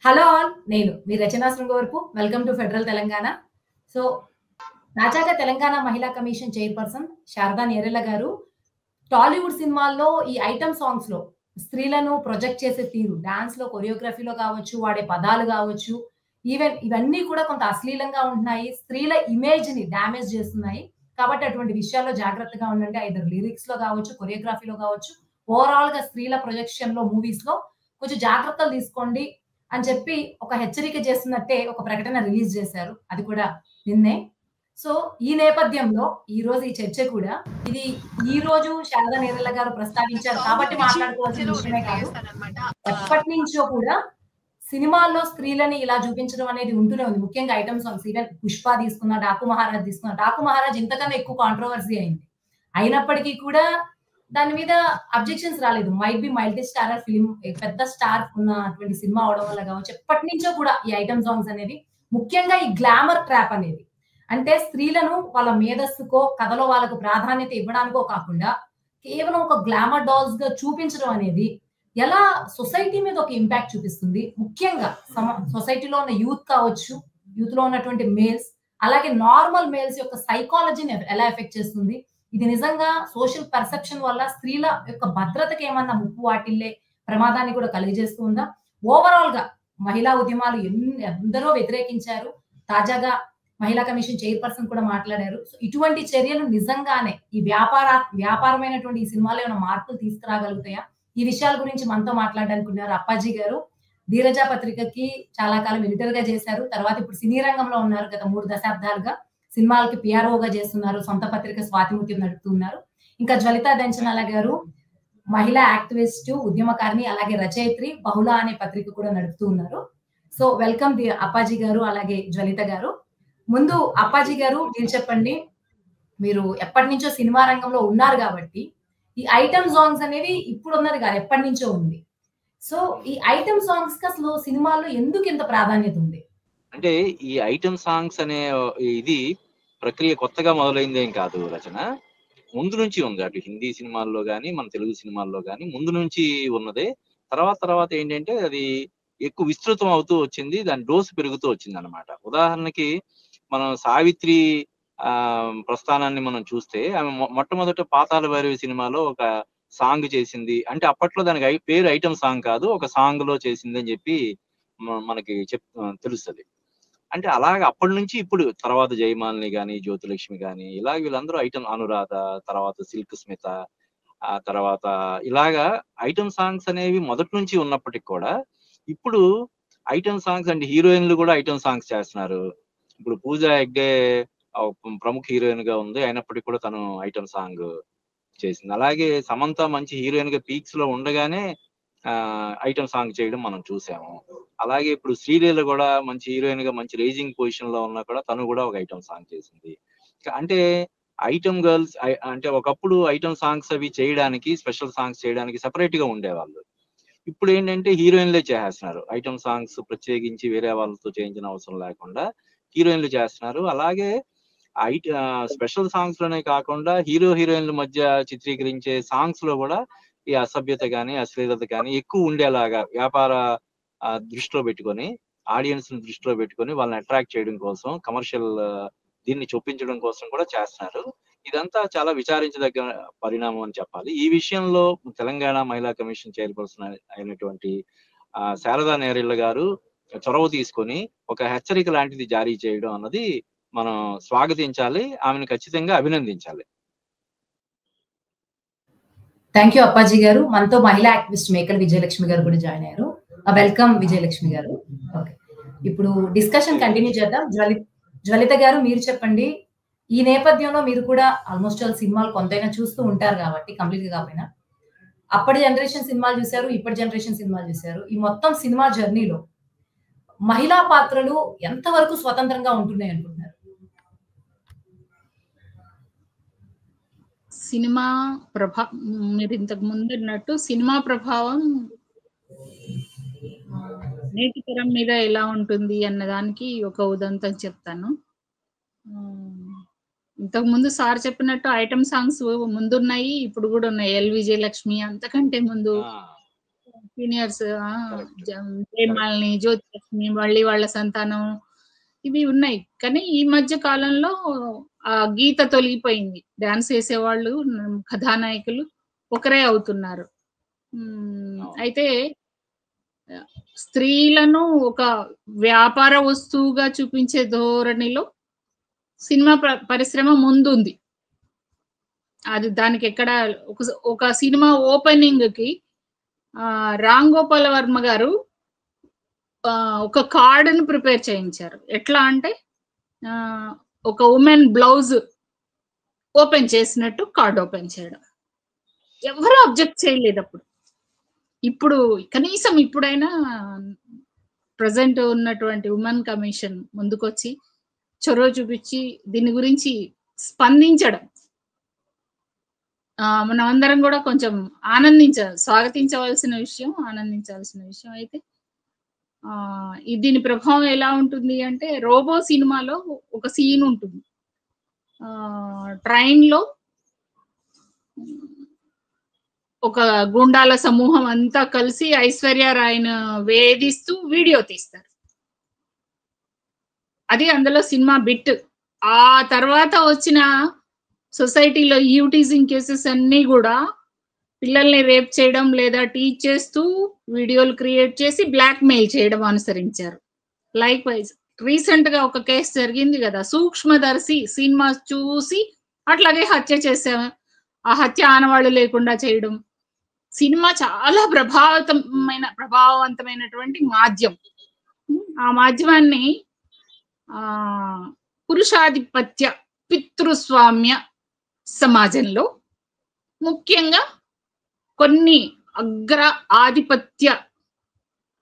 Hello all. నేను మీ Rachana Sringavarapu. Welcome to federal Telangana. So, తాజాగా తెలంగాణ మహిళా కమిషన్ చైర్పర్సన్ శారదా నేరెళ్ల గారు టాలీవుడ్ సినిమాల్లో ఈ ఐటెమ్ సాంగ్స్‌లో స్త్రీలను ప్రొజెక్ట్ చేసే తీరు, డాన్స్‌లో, కొరియోగ్రఫీలో కావచ్చు, వాడే పదాలు కావచ్చు, ఈవెన్ ఇవన్నీ కూడా కొంత అశ్లీలంగా ఉంటున్నాయి. స్త్రీల ఇమేజ్‌ని డ్యామేజ్ చేస్తున్నాయి. కాబట్టి అటువంటి విషయాల్లో జాగ్రత్తగా ఉండండి. ఐదర్ లిరిక్స్‌లో కావచ్చు, కొరియోగ్రఫీలో కావచ్చు, ఓవరాల్‌గా స్త్రీల ప్రొజెక్షన్‌లో మూవీస్‌లో కొంచెం జాగ్రత్తలు తీసుకోండి అని చెప్పి ఒక హెచ్చరిక చేస్తున్నట్టే ఒక ప్రకటన రిలీజ్ చేశారు. అది కూడా నిన్నే. సో, ఈ నేపథ్యంలో ఈరోజు ఈ చర్చ కూడా ఇది ఈరోజు శారదా నేరెళ్ల గారు ప్రస్తావించారు కాబట్టి మాట్లాడుకోవాల్సిన విషయమే కాదు. ఎప్పటినుంచో కూడా సినిమాల్లో స్త్రీలని ఇలా చూపించడం అనేది ఉంటూనే ఉంది. ముఖ్యంగా ఐటెమ్ సాంగ్స్. ఈవెన్ 'పుష్ప' తీసుకున్నా, 'డాకు మహారాజ్' తీసుకున్నా. 'డాకు మహారాజ్' ఇంతకన్నా ఎక్కువ కాంట్రోవర్సీ అయింది. అయినప్పటికీ కూడా దాని మీద అబ్జెక్షన్స్ రాలేదు. Might be multi starrer film, పెద్ద స్టార్ ఉన్నటువంటి సినిమా అవడం వల్ల కావచ్చు, ఎప్పటినుంచో కూడా ఈ ఐటెమ్ సాంగ్స్ అనేవి, ముఖ్యంగా ఈ గ్లామర్ ట్రాప్ అనేది, అంటే స్త్రీలను వాళ్ళ మేధస్సుకో, కథలో వాళ్ళకు ప్రాధాన్యత ఇవ్వడానికో కాకుండా, కేవలం ఒక గ్లామర్ డాల్స్‌గా చూపించడం అనేది ఎలా సొసైటీ మీద ఒక ఇంపాక్ట్ చూపిస్తుంది. ముఖ్యంగా సొసైటీలో ఉన్న యూత్ కావచ్చు, యూత్‌లో ఉన్నటువంటి మేల్స్, అలాగే నార్మల్ మేల్స్ యొక్క సైకాలజీని ఎలా ఎఫెక్ట్ చేస్తుంది. ఇది నిజంగా సోషల్ పర్సెప్షన్ వల్ల స్త్రీల యొక్క భద్రతకి ఏమన్నా ముప్పు వాటిల్లే ప్రమాదాన్ని కూడా కలిగజేస్తూ ఉందా? ఓవరాల్‌గా మహిళా ఉద్యమాలు ఎందరో వ్యతిరేకించారు. తాజాగా మహిళా కమిషన్ చైర్పర్సన్ కూడా మాట్లాడారు. సో, ఇటువంటి చర్యలు నిజంగానే ఈ వ్యాపారమైనటువంటి ఈ సినిమాలో ఏమైనా మార్పులు తీసుకురాగలుగుతాయా? ఈ విషయాల గురించి మనతో మాట్లాడడానికి ఉన్నారు అప్పాజీ గారు. ధీరజ పత్రికకి చాలా కాలం ఎడిటర్‌గా చేశారు. తర్వాత ఇప్పుడు సినీ రంగంలో ఉన్నారు గత 3 దశాబ్దాలుగా. సినిమాలకి పీఆర్ఓగా చేస్తున్నారు. సొంత పత్రిక స్వాతిముత్యం నడుపుతున్నారు. ఇంకా జ్వలిత దెంచనాల గారు మహిళా యాక్టివిస్టు, ఉద్యమకారిణి, అలాగే రచయిత్రి 'బహుళ' అనే పత్రిక కూడా నడుపుతూ ఉన్నారు. సో, వెల్కమ్ అప్పాజీ గారు, అలాగే జ్వలిత గారు. ముందు అప్పాజీ గారు మీరు చెప్పండి. మీరు ఎప్పటినుంచో సినిమా రంగంలో ఉన్నారు గాబట్టి, ఈ ఐటెమ్ సాంగ్స్ అనేవి ఇప్పుడున్నది కాదు, ఎప్పటినుంచో ఉంది. సో, ఈ ఐటెమ్ సాంగ్స్‌కి అసలు సినిమాల్లో ఎందుకింత ప్రాధాన్యత ఉంది? అంటే ఈ ఐటెమ్ సాంగ్స్ అనే ఇది ప్రక్రియ కొత్తగా మొదలైందేం కాదు రచన. ముందు నుంచి ఉంది. అటు హిందీ సినిమాల్లో గాని, మన తెలుగు సినిమాల్లో గాని ముందు నుంచి ఉన్నదే. తర్వాత ఏంటంటే అది ఎక్కువ విస్తృతం అవుతూ వచ్చింది. దాని డోస్ పెరుగుతూ వచ్చిందనమాట. ఉదాహరణకి మనం 'సావిత్రి' ప్రస్థానాన్ని మనం చూస్తే ఆమె మొట్టమొదట 'పాతాళ భైరవి' సినిమాలో ఒక సాంగ్ చేసింది. అంటే అప్పట్లో దానికి పేరు ఐటెమ్ సాంగ్ కాదు. ఒక సాంగ్‌లో చేసిందని చెప్పి మనకి తెలుస్తది. అంటే అలాగా అప్పటి నుంచి ఇప్పుడు తర్వాత 'జయమాలిని' గాని, 'జ్యోతిలక్ష్మి' గాని ఇలాగ వీళ్ళందరూ ఐటెమ్ 'అనురాధ', తర్వాత 'సిల్క్ స్మిత', ఆ తర్వాత ఇలాగా ఐటెమ్ సాంగ్స్ అనేవి మొదటి నుంచి ఉన్నప్పటికి కూడా ఇప్పుడు ఐటెమ్ సాంగ్స్ అంటే హీరోయిన్‌లు కూడా ఐటెమ్ సాంగ్స్ చేస్తున్నారు. ఇప్పుడు 'పూజా హెగ్డే' ప్రముఖ హీరోయిన్‌గా ఉంది. అయినప్పటికీ కూడా తను ఐటెమ్ సాంగ్ చేసింది. అలాగే 'సమంత' మంచి హీరోయిన్‌గా పీక్స్‌లో ఉండగానే ఐటెమ్ సాంగ్ చేయడం మనం చూసాము. అలాగే ఇప్పుడు 'శ్రీలీల' కూడా మంచి హీరోయిన్‌గా మంచి రైజింగ్ పొజిషన్‌లో ఉన్నా కూడా తను కూడా ఒక ఐటెమ్ సాంగ్ చేసింది. అంటే ఐటెమ్ గర్ల్స్ అంటే ఒకప్పుడు ఐటెమ్ సాంగ్స్ అవి చేయడానికి, స్పెషల్ సాంగ్స్ చేయడానికి సెపరేట్‌గా ఉండేవాళ్ళు. ఇప్పుడేంటంటే హీరోయిన్‌లే చేసేస్తున్నారు. ఐటెమ్ సాంగ్స్ ప్రత్యేకించి వేరే వాళ్ళతో చేయించిన అవసరం లేకుండా హీరోయిన్‌లు చేస్తున్నారు. అలాగే స్పెషల్ సాంగ్స్ లోనే కాకుండా హీరోయిన్‌ల మధ్య చిత్రీకరించే సాంగ్స్ లో కూడా ఈ అసభ్యత గాని, అశ్లీలత గాని ఎక్కువ ఉండేలాగా వ్యాపార దృష్టిలో పెట్టుకొని, ఆడియన్స్ ని దృష్టిలో పెట్టుకొని వాళ్ళని అట్రాక్ట్ చేయడం కోసం కమర్షియల్ దీన్ని చొప్పించడం కోసం కూడా చేస్తున్నారు. ఇదంతా చాలా విచారించదగ్గ పరిణామం అని చెప్పాలి. ఈ విషయంలో తెలంగాణ మహిళా కమిషన్ చైర్పర్సన్ అయినటువంటి శారదా నేరెళ్ల గారు చొరవ తీసుకొని ఒక హెచ్చరిక లాంటిది జారీ చేయడం అన్నది మనం స్వాగతించాలి. ఆమెను ఖచ్చితంగా అభినందించాలి. థాంక్ యూ అప్పాజీ గారు. మనతో మహిళా యాక్టివిస్ట్ మేకల విజయలక్ష్మి గారు కూడా జాయిన్ అయ్యారు. వెల్కమ్ విజయలక్ష్మి గారు. ఓకే. ఇప్పుడు డిస్కషన్ కంటిన్యూ చేద్దాం. జ్వలిత గారు మీరు చెప్పండి. ఈ నేపథ్యంలో మీరు కూడా ఆల్మోస్ట్ ఆల్ సినిమాలు కొంతైనా చూస్తూ ఉంటారు కాబట్టి కంప్లీట్‌గా కాకపోయినా. అప్పటి జనరేషన్ సినిమాలు చూసారు, ఇప్పటి జనరేషన్ సినిమాలు చూసారు. ఈ మొత్తం సినిమా జర్నీలో మహిళా పాత్రలు ఎంత వరకు స్వతంత్రంగా ఉంటున్నాయి అనుకుంటున్నారు? సినిమా మీరు ఇంతకు ముందు అన్నట్టు సినిమా ప్రభావం నేటి తరం మీద ఎలా ఉంటుంది అన్నదానికి ఒక ఉదంతం చెప్తాను. ఇంతకు ముందు సార్ చెప్పినట్టు ఐటమ్ సాంగ్స్ ముందున్నాయి, ఇప్పుడు కూడా ఉన్నాయి. ఎల్ విజయలక్ష్మి అంతకంటే ముందు సీనియర్స్ జయమాలిని, జ్యోతిలక్ష్మి, మళ్ళీ వాళ్ళ సంతానం ఇవి ఉన్నాయి. కానీ ఈ మధ్య కాలంలో ఆ గీత తొలగిపోయింది. డాన్స్ వేసేవాళ్ళు కథానాయకులు ఒకరే అవుతున్నారు. అయితే స్త్రీలను ఒక వ్యాపార వస్తువుగా చూపించే ధోరణిలో సినిమా పరిశ్రమ ముందుంది. అది దానికి ఎక్కడ ఒక సినిమా ఓపెనింగ్ కి రామ్ గోపాల్ వర్మ గారు ఒక కార్డును ప్రిపేర్ చేయించారు. ఎట్లా అంటే ఒక ఉమెన్ బ్లౌజ్ ఓపెన్ చేసినట్టు కార్డ్ ఓపెన్ చేయడం. ఎవరు అబ్జెక్ట్ చేయలేదు అప్పుడు. ఇప్పుడు కనీసం ఇప్పుడైనా ప్రజెంట్ ఉన్నటువంటి ఉమెన్ కమిషన్ ముందుకొచ్చి చొరవ చూపించి దీని గురించి స్పందించడం మనం అందరం కూడా కొంచెం స్వాగతించవలసిన విషయం, ఆనందించాల్సిన విషయం. అయితే దీని ప్రభావం ఎలా ఉంటుంది అంటే, రోబో సినిమాలో ఒక సీన్ ఉంటుంది. ట్రైన్ లో ఒక గుండాల సమూహం అంతా కలిసి ఐశ్వర్య రాయ్ను వేధిస్తూ వీడియో తీస్తారు. అది అందులో సినిమా బిట్. ఆ తర్వాత వచ్చిన సొసైటీలో యూటీజింగ్ కేసెస్ అన్ని కూడా పిల్లల్ని రేప్ చేయడం లేదా టీచ్ చేస్తూ వీడియోలు క్రియేట్ చేసి బ్లాక్ మెయిల్ చేయడం అనుసరించారు. లైక్ వైజ్ రీసెంట్ గా ఒక కేసు జరిగింది కదా, సూక్ష్మదర్శి సినిమా చూసి అట్లాగే హత్య చేసాము. ఆ హత్య ఆనవాళ్ళు లేకుండా చేయడం. సినిమా చాలా ప్రభావవంతమైనటువంటి మాధ్యమం. ఆ మాధ్యమాన్ని పురుషాధిపత్య పితృస్వామ్య సమాజంలో ముఖ్యంగా కొన్ని అగ్ర ఆధిపత్య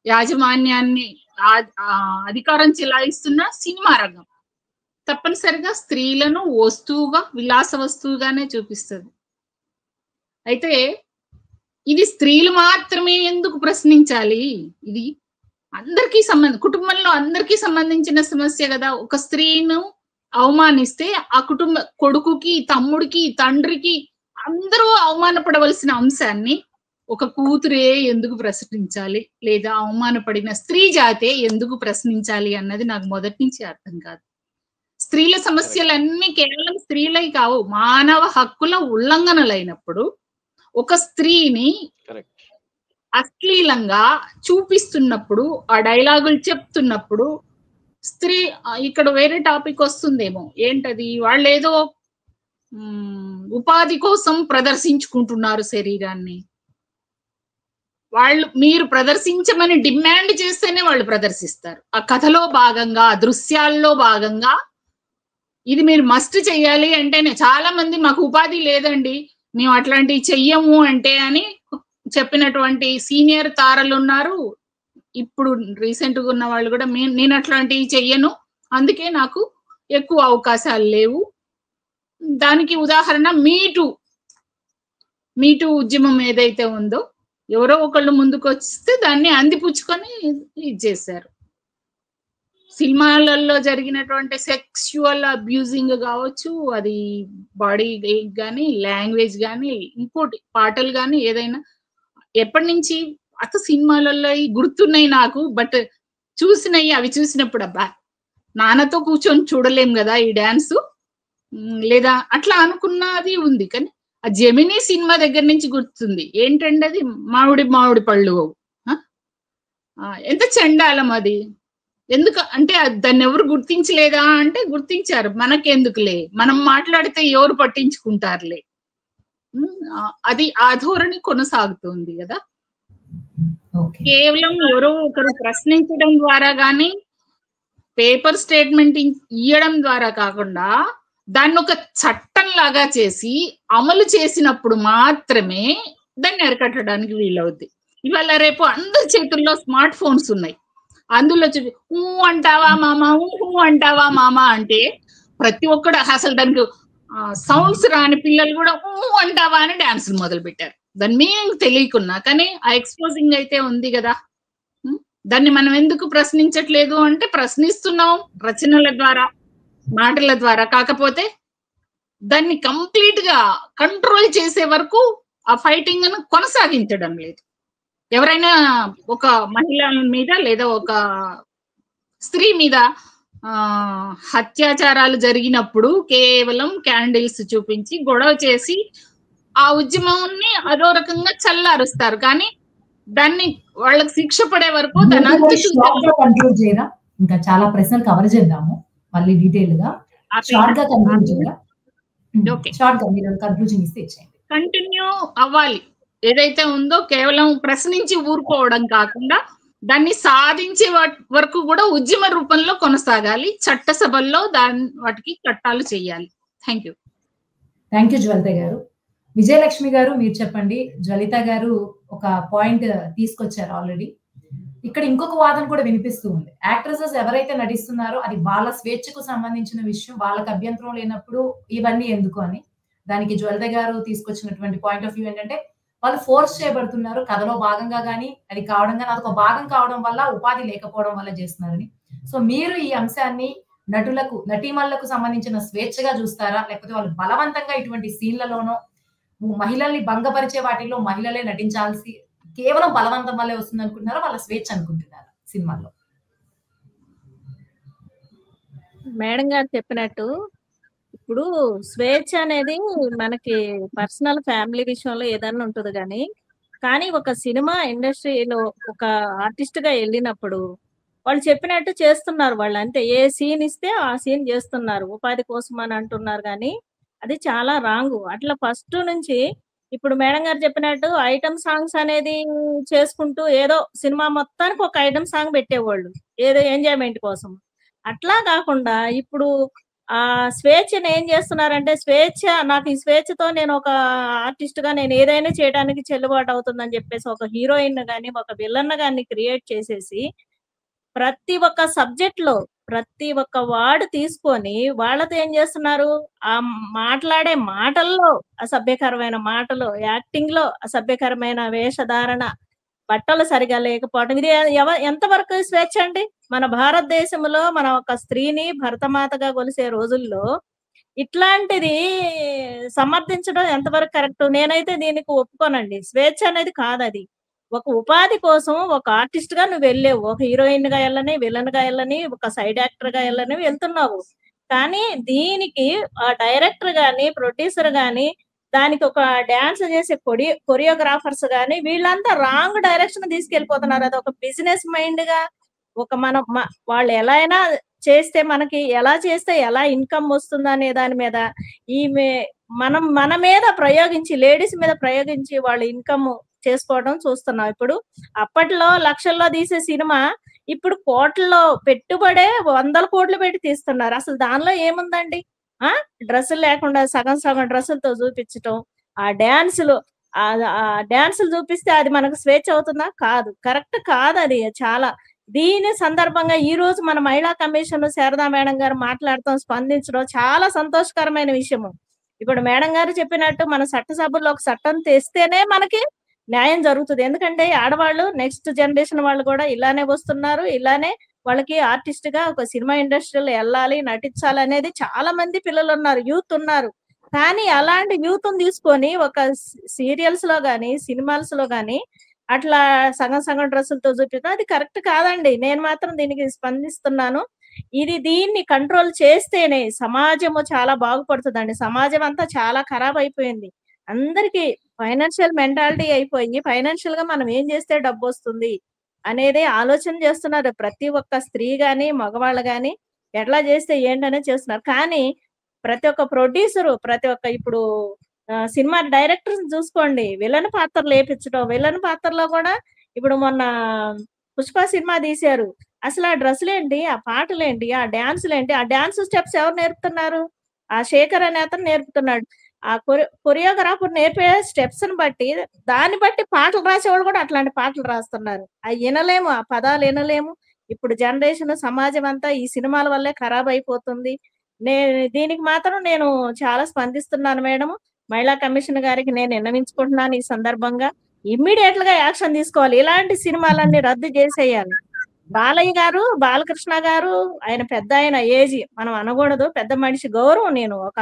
యాజమాన్యాన్ని అధికారం చెలాయిస్తున్న సినిమా రంగం తప్పనిసరిగా స్త్రీలను వస్తువుగా, విలాస వస్తువుగానే చూపిస్తుంది. అయితే ఇది స్త్రీలు మాత్రమే ఎందుకు ప్రశ్నించాలి? ఇది అందరికీ కుటుంబంలో అందరికీ సంబంధించిన సమస్య కదా. ఒక స్త్రీను అవమానిస్తే ఆ కుటుంబ కొడుకుకి, తమ్ముడికి, తండ్రికి అందరూ అవమానపడవలసిన అంశాన్ని ఒక కూతురే ఎందుకు ప్రశ్నించాలి, లేదా అవమానపడిన స్త్రీ జాతే ఎందుకు ప్రశ్నించాలి అన్నది నాకు మొదటి నుంచి అర్థం కాదు. స్త్రీల సమస్యలన్నీ కేవలం స్త్రీలై కావు, మానవ హక్కుల ఉల్లంఘనలైనప్పుడు ఒక స్త్రీని అశ్లీలంగా చూపిస్తున్నప్పుడు, ఆ డైలాగులు చెప్తున్నప్పుడు స్త్రీ ఇక్కడ వేరే టాపిక్ వస్తుందేమో. ఏంటది? వాళ్ళు ఏదో ఉపాధి కోసం ప్రదర్శించుకుంటున్నారు శరీరాన్ని. మీరు ప్రదర్శించమని డిమాండ్ చేస్తేనే వాళ్ళు ప్రదర్శిస్తారు. ఆ కథలో భాగంగా, దృశ్యాల్లో భాగంగా ఇది మీరు మస్ట్ చెయ్యాలి అంటేనే. చాలా మంది మాకు ఉపాధి లేదండి, మేము అట్లాంటివి చెయ్యము అంటే అని చెప్పినటువంటి సీనియర్ తారలు ఉన్నారు. ఇప్పుడు రీసెంట్ గా ఉన్న వాళ్ళు కూడా నేను అట్లాంటివి చెయ్యను, అందుకే నాకు ఎక్కువ అవకాశాలు లేవు. దానికి ఉదాహరణ మీటూ ఉద్యమం ఏదైతే ఉందో, ఎవరో ఒకళ్ళు ముందుకు వస్తే దాన్ని అందిపుచ్చుకొని ఇది చేశారు. సినిమాలలో జరిగినటువంటి సెక్సువల్ అబ్యూజింగ్ కావచ్చు, అది బాడీ కానీ, లాంగ్వేజ్ కానీ, ఇంకోటి పాటలు కానీ, ఏదైనా ఎప్పటి నుంచి అసలు సినిమాలలో గుర్తున్నాయి నాకు. బట్ అవి చూసినప్పుడు అబ్బా, నాన్నతో కూర్చొని చూడలేం కదా ఈ డాన్స్, లేదా అట్లా అనుకున్నది ఉంది. కానీ ఆ జెమినీ సినిమా దగ్గర నుంచి గుర్తుంది. ఏంటంటే అది మామిడి పళ్ళు. ఎంత చండాలం అది! ఎందుకు అంటే దాన్ని ఎవరు గుర్తించలేదా అంటే గుర్తించారు. మనకెందుకులే, మనం మాట్లాడితే ఎవరు పట్టించుకుంటారులే. అది ఆ ధోరణి కొనసాగుతుంది కదా. కేవలం ఎవరో ఒకరు ప్రశ్నించడం ద్వారా గాని, పేపర్ స్టేట్మెంట్ ఇవ్వడం ద్వారా కాకుండా దాన్ని ఒక చట్టం లాగా చేసి అమలు చేసినప్పుడు మాత్రమే దాన్ని అరికట్టడానికి వీలవుద్ది. ఇవాళ రేపు అందరి చేతుల్లో స్మార్ట్ ఫోన్స్ ఉన్నాయి. అందులో ఊ అంటావా మామ, ఊ అంటావా మామ అంటే ప్రతి ఒక్కడు అసలు దానికి సౌండ్స్ రాని పిల్లలు కూడా ఊ అంటావా అని డాన్స్ మొదలు పెట్టారు. దాని మీనింగ్ తెలియకున్నా. కానీ ఆ ఎక్స్పోజింగ్ అయితే ఉంది కదా. దాన్ని మనం ఎందుకు ప్రశ్నించట్లేదు అంటే ప్రశ్నిస్తున్నాం రచనల ద్వారా, మాటల ద్వారా. కాకపోతే దాన్ని కంప్లీట్ గా కంట్రోల్ చేసే వరకు ఆ ఫైటింగ్ కొనసాగించడం లేదు. ఎవరైనా ఒక మహిళ మీద లేదా ఒక స్త్రీ మీద అత్యాచారాలు జరిగినప్పుడు కేవలం క్యాండిల్స్ చూపించి గొడవ చేసి ఆ ఉద్యమాన్ని అదో రకంగా చల్లారుస్తారు. కానీ దాన్ని వాళ్ళకి శిక్ష పడే వరకు కంక్లూడ్ చేయరా? ఇంకా చాలా ప్రశ్నలు కవర్ చేద్దాము మళ్ళీ డీటెయిల్ గా. షార్ట్ గా కంక్లూడ్ చేయరా? షార్ట్ గా మీరు కంక్లూజన్ ఇస్తే ఇచ్చేయండి. కంటిన్యూ అవ్వాలి. ఏదైతే ఉందో కేవలం ప్రశ్నించి ఊరుకోవడం కాకుండా దాన్ని సాధించే వరకు కూడా ఉద్యమ రూపంలో కొనసాగాలి. చట్టసభల్లో వాటికి చట్టాలు చేయాలి. Thank you. Thank you Jwalitha గారు. విజయలక్ష్మి గారు మీరు చెప్పండి. జ్వలిత గారు ఒక పాయింట్ తీసుకొచ్చారు ఆల్రెడీ. ఇక్కడ ఇంకొక వాదన కూడా వినిపిస్తూ ఉంది. యాక్ట్రెసెస్ ఎవరైతే నటిస్తున్నారో అది వాళ్ళ స్వేచ్ఛకు సంబంధించిన విషయం, వాళ్ళకి అభ్యంతరం లేనప్పుడు ఇవన్నీ ఎందుకు అని. దానికి జ్వలిత గారు తీసుకొచ్చినటువంటి పాయింట్ ఆఫ్ వ్యూ ఏంటంటే వాళ్ళు ఫోర్స్ చేయబడుతున్నారు కథలో భాగంగా కానీ అది కావడం కానీ అదొక భాగం కావడం వల్ల ఉపాధి లేకపోవడం వల్ల చేస్తున్నారని. సో మీరు ఈ అంశాన్ని నటులకు నటీమణులకు సంబంధించిన స్వేచ్ఛగా చూస్తారా, లేకపోతే వాళ్ళు బలవంతంగా ఇటువంటి సీన్లలోనో మహిళల్ని భంగపరిచే వాటిల్లో మహిళలే నటించాల్సి కేవలం బలవంతం వల్లే వస్తుంది అనుకుంటున్నారా, వాళ్ళ స్వేచ్ఛ అనుకుంటున్నారా సినిమాల్లో? మేడం గారు చెప్పినట్టు ఇప్పుడు స్వేచ్ఛ అనేది మనకి పర్సనల్ ఫ్యామిలీ విషయంలో ఏదన్నా ఉంటుంది కానీ ఒక సినిమా ఇండస్ట్రీలో ఒక ఆర్టిస్ట్ గా వెళ్ళినప్పుడు వాళ్ళు చెప్పినట్టు చేస్తున్నారు. వాళ్ళు అంతే, ఏ సీన్ ఇస్తే ఆ సీన్ చేస్తున్నారు, ఉపాధి కోసం అని అంటున్నారు. కానీ అది చాలా రాంగ్. అట్లా ఫస్ట్ నుంచి ఇప్పుడు మేడం గారు చెప్పినట్టు ఐటమ్ సాంగ్స్ అనేది చేసుకుంటూ ఏదో సినిమా మొత్తానికి ఒక ఐటమ్ సాంగ్ పెట్టేవాళ్ళు ఏదో ఎంజాయ్మెంట్ కోసం. అట్లా కాకుండా ఇప్పుడు ఆ స్వేచ్ఛను ఏం చేస్తున్నారంటే, నాకు ఈ స్వేచ్ఛతో నేను ఒక ఆర్టిస్ట్ గా నేను ఏదైనా చేయడానికి చెల్లుబాటు అవుతుందని చెప్పేసి ఒక హీరోయిన్ గాని ఒక విలన్ గాని క్రియేట్ చేసేసి ప్రతి ఒక్క సబ్జెక్ట్ లో ప్రతి ఒక్క వార్డు తీసుకొని వాళ్ళతో ఏం చేస్తున్నారు, ఆ మాట్లాడే మాటల్లో అసభ్యకరమైన మాటలు, యాక్టింగ్ లో అసభ్యకరమైన వేషధారణ, బట్టలు సరిగా లేకపోవడం, ఇది ఎంతవరకు స్వేచ్ఛ అండి? మన భారతదేశంలో మన ఒక స్త్రీని భరతమాతగా కొలిసే రోజుల్లో ఇట్లాంటిది సమర్థించడం ఎంతవరకు కరెక్ట్? నేనైతే దీనికి ఒప్పుకోనండి. స్వేచ్ఛ అనేది కాదు అది. ఒక ఉపాధి కోసం ఒక ఆర్టిస్ట్ గా నువ్వు వెళ్ళావు, ఒక హీరోయిన్ గా వెళ్ళని, విలన్ గా వెళ్ళని, ఒక సైడ్ యాక్టర్ గా వెళ్ళని వెళ్తున్నావు. కానీ దీనికి ఆ డైరెక్టర్ గాని ప్రొడ్యూసర్ గాని దానికి ఒక డాన్స్ చేసే కొరియోగ్రాఫర్స్ గాని వీళ్ళంతా రాంగ్ డైరెక్షన్ తీసుకెళ్లిపోతున్నారు. అది ఒక బిజినెస్ మైండ్ గా ఒక వాళ్ళు ఎలా అయినా చేస్తే మనకి ఎలా చేస్తే ఎలా ఇన్కమ్ వస్తుందనే దాని మీద మన మీద ప్రయోగించి లేడీస్ మీద ప్రయోగించి వాళ్ళు ఇన్కమ్ చేసుకోవడం చూస్తున్నాం. ఇప్పుడు అప్పట్లో లక్షల్లో తీసే సినిమా ఇప్పుడు కోట్లలో పెట్టుబడే 100 కోట్లు పెట్టి తీస్తున్నారు. అసలు దానిలో ఏముందండి? డ్రెస్సులు లేకుండా సగం సగం డ్రెస్సులతో చూపించటం, ఆ డాన్సులు చూపిస్తే అది మనకు స్వేచ్ఛ అవుతుందా? కాదు, కరెక్ట్ కాదు. అది చాలా దీని సందర్భంగా ఈ రోజు మన మహిళా కమిషన్ శారదా మేడం గారు మాట్లాడటం, స్పందించడం చాలా సంతోషకరమైన విషయము. ఇప్పుడు మేడం గారు చెప్పినట్టు మన చట్టసభల్లో ఒక చట్టం తెస్తేనే మనకి న్యాయం జరుగుతుంది. ఎందుకంటే ఆడవాళ్ళు నెక్స్ట్ జనరేషన్ వాళ్ళు కూడా ఇలానే వస్తున్నారు, ఇలానే వాళ్ళకి ఆర్టిస్ట్ గా ఒక సినిమా ఇండస్ట్రీలో వెళ్ళాలి, నటించాలి అనేది చాలా మంది పిల్లలు ఉన్నారు, యూత్ ఉన్నారు. కానీ అలాంటి యూత్ తీసుకొని ఒక సీరియల్స్ లో గాని సినిమాల్స్ లో గాని అట్లా సగం సగం డ్రెస్సులతో చూపిస్తాం, అది కరెక్ట్ కాదండి. నేను మాత్రం దీనికి స్పందిస్తున్నాను. దీన్ని కంట్రోల్ చేస్తేనే సమాజము చాలా బాగుపడుతుందండి. సమాజం అంతా చాలా ఖరాబ్ అయిపోయింది. అందరికి ఫైనాన్షియల్ మెంటాలిటీ అయిపోయి ఫైనాన్షియల్ గా మనం ఏం చేస్తే డబ్బు వస్తుంది అనేది ఆలోచన చేస్తున్నారు. ప్రతి ఒక్క స్త్రీ గాని మగవాళ్ళు గాని ఎట్లా చేస్తే ఏంటనే చేస్తున్నారు. కానీ ప్రతి ఒక్క ప్రొడ్యూసరు, ప్రతి ఒక్క ఇప్పుడు సినిమా డైరెక్టర్స్ చూసుకోండి, విలన్ పాత్రలు వేయించడం. విలన్ పాత్రలో కూడా ఇప్పుడు మొన్న పుష్ప సినిమా తీశారు. అసలు ఆ డ్రెస్సులు ఏంటి, ఆ పాటలు ఏంటి, ఆ డాన్సులు ఏంటి, ఆ డాన్స్ స్టెప్స్ ఎవరు నేర్పుతున్నారు? ఆ శేఖర్ అనే అతను నేర్పుతున్నాడు. ఆ కొరియోగ్రాఫర్ నేర్పే స్టెప్స్ ని బట్టి దాన్ని బట్టి పాటలు రాసేవాళ్ళు కూడా అట్లాంటి పాటలు రాస్తున్నారు. అవి వినలేము, ఆ పదాలు వినలేము. ఇప్పుడు జనరేషన్ సమాజం అంతా ఈ సినిమాల వల్లే ఖరాబ్ అయిపోతుంది. దీనికి మాత్రం నేను చాలా స్పందిస్తున్నాను మేడం. మహిళా కమిషన్ గారికి నేను విన్నవించుకుంటున్నాను ఈ సందర్భంగా ఇమ్మీడియట్ గా యాక్షన్ తీసుకోవాలి. ఇలాంటి సినిమాలన్నీ రద్దు చేసేయాలి. బాలయ్య గారు, బాలకృష్ణ గారు, ఆయన పెద్ద ఆయన ఏజీ మనం అనకూడదు, పెద్ద మనిషి గౌరవం. నేను ఒక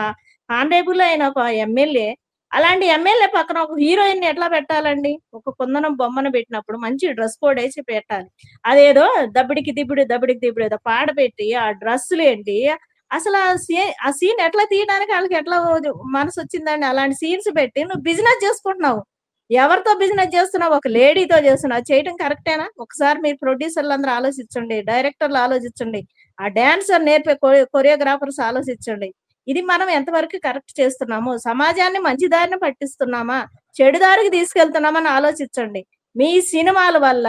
ఆనరేబుల్ అయిన ఒక ఎమ్మెల్యే, అలాంటి ఎమ్మెల్యే పక్కన ఒక హీరోయిన్ ఎట్లా పెట్టాలండి? ఒక కుందనం బొమ్మను పెట్టినప్పుడు మంచి డ్రెస్ కోడ్ వేసి పెట్టాలి. అదేదో దబ్బిడికి దిబ్బిడి ఏదో పాట పెట్టి ఆ డ్రెస్సులు ఏంటి అసలు ఆ సీన్ ఎట్లా తీయడానికి వాళ్ళకి ఎట్లా మనసు వచ్చిందండి? అలాంటి సీన్స్ పెట్టి నువ్వు బిజినెస్ చేసుకుంటున్నావు. ఎవరితో బిజినెస్ చేస్తున్నావు? ఒక లేడీతో చేస్తున్నావు. చేయడం కరెక్టేనా? ఒకసారి మీరు ప్రొడ్యూసర్లు అందరూ ఆలోచించండి, డైరెక్టర్లు ఆలోచించండి, ఆ డాన్సర్ నేర్పే కొరియోగ్రాఫర్స్ ఆలోచించండి. ఇది మనం ఎంతవరకు కరెక్ట్ చేస్తున్నాము? సమాజాన్ని మంచి దారిన పట్టిస్తున్నామా, చెడు దారికి తీసుకెళ్తున్నామని ఆలోచించండి. మీ సినిమాల వల్ల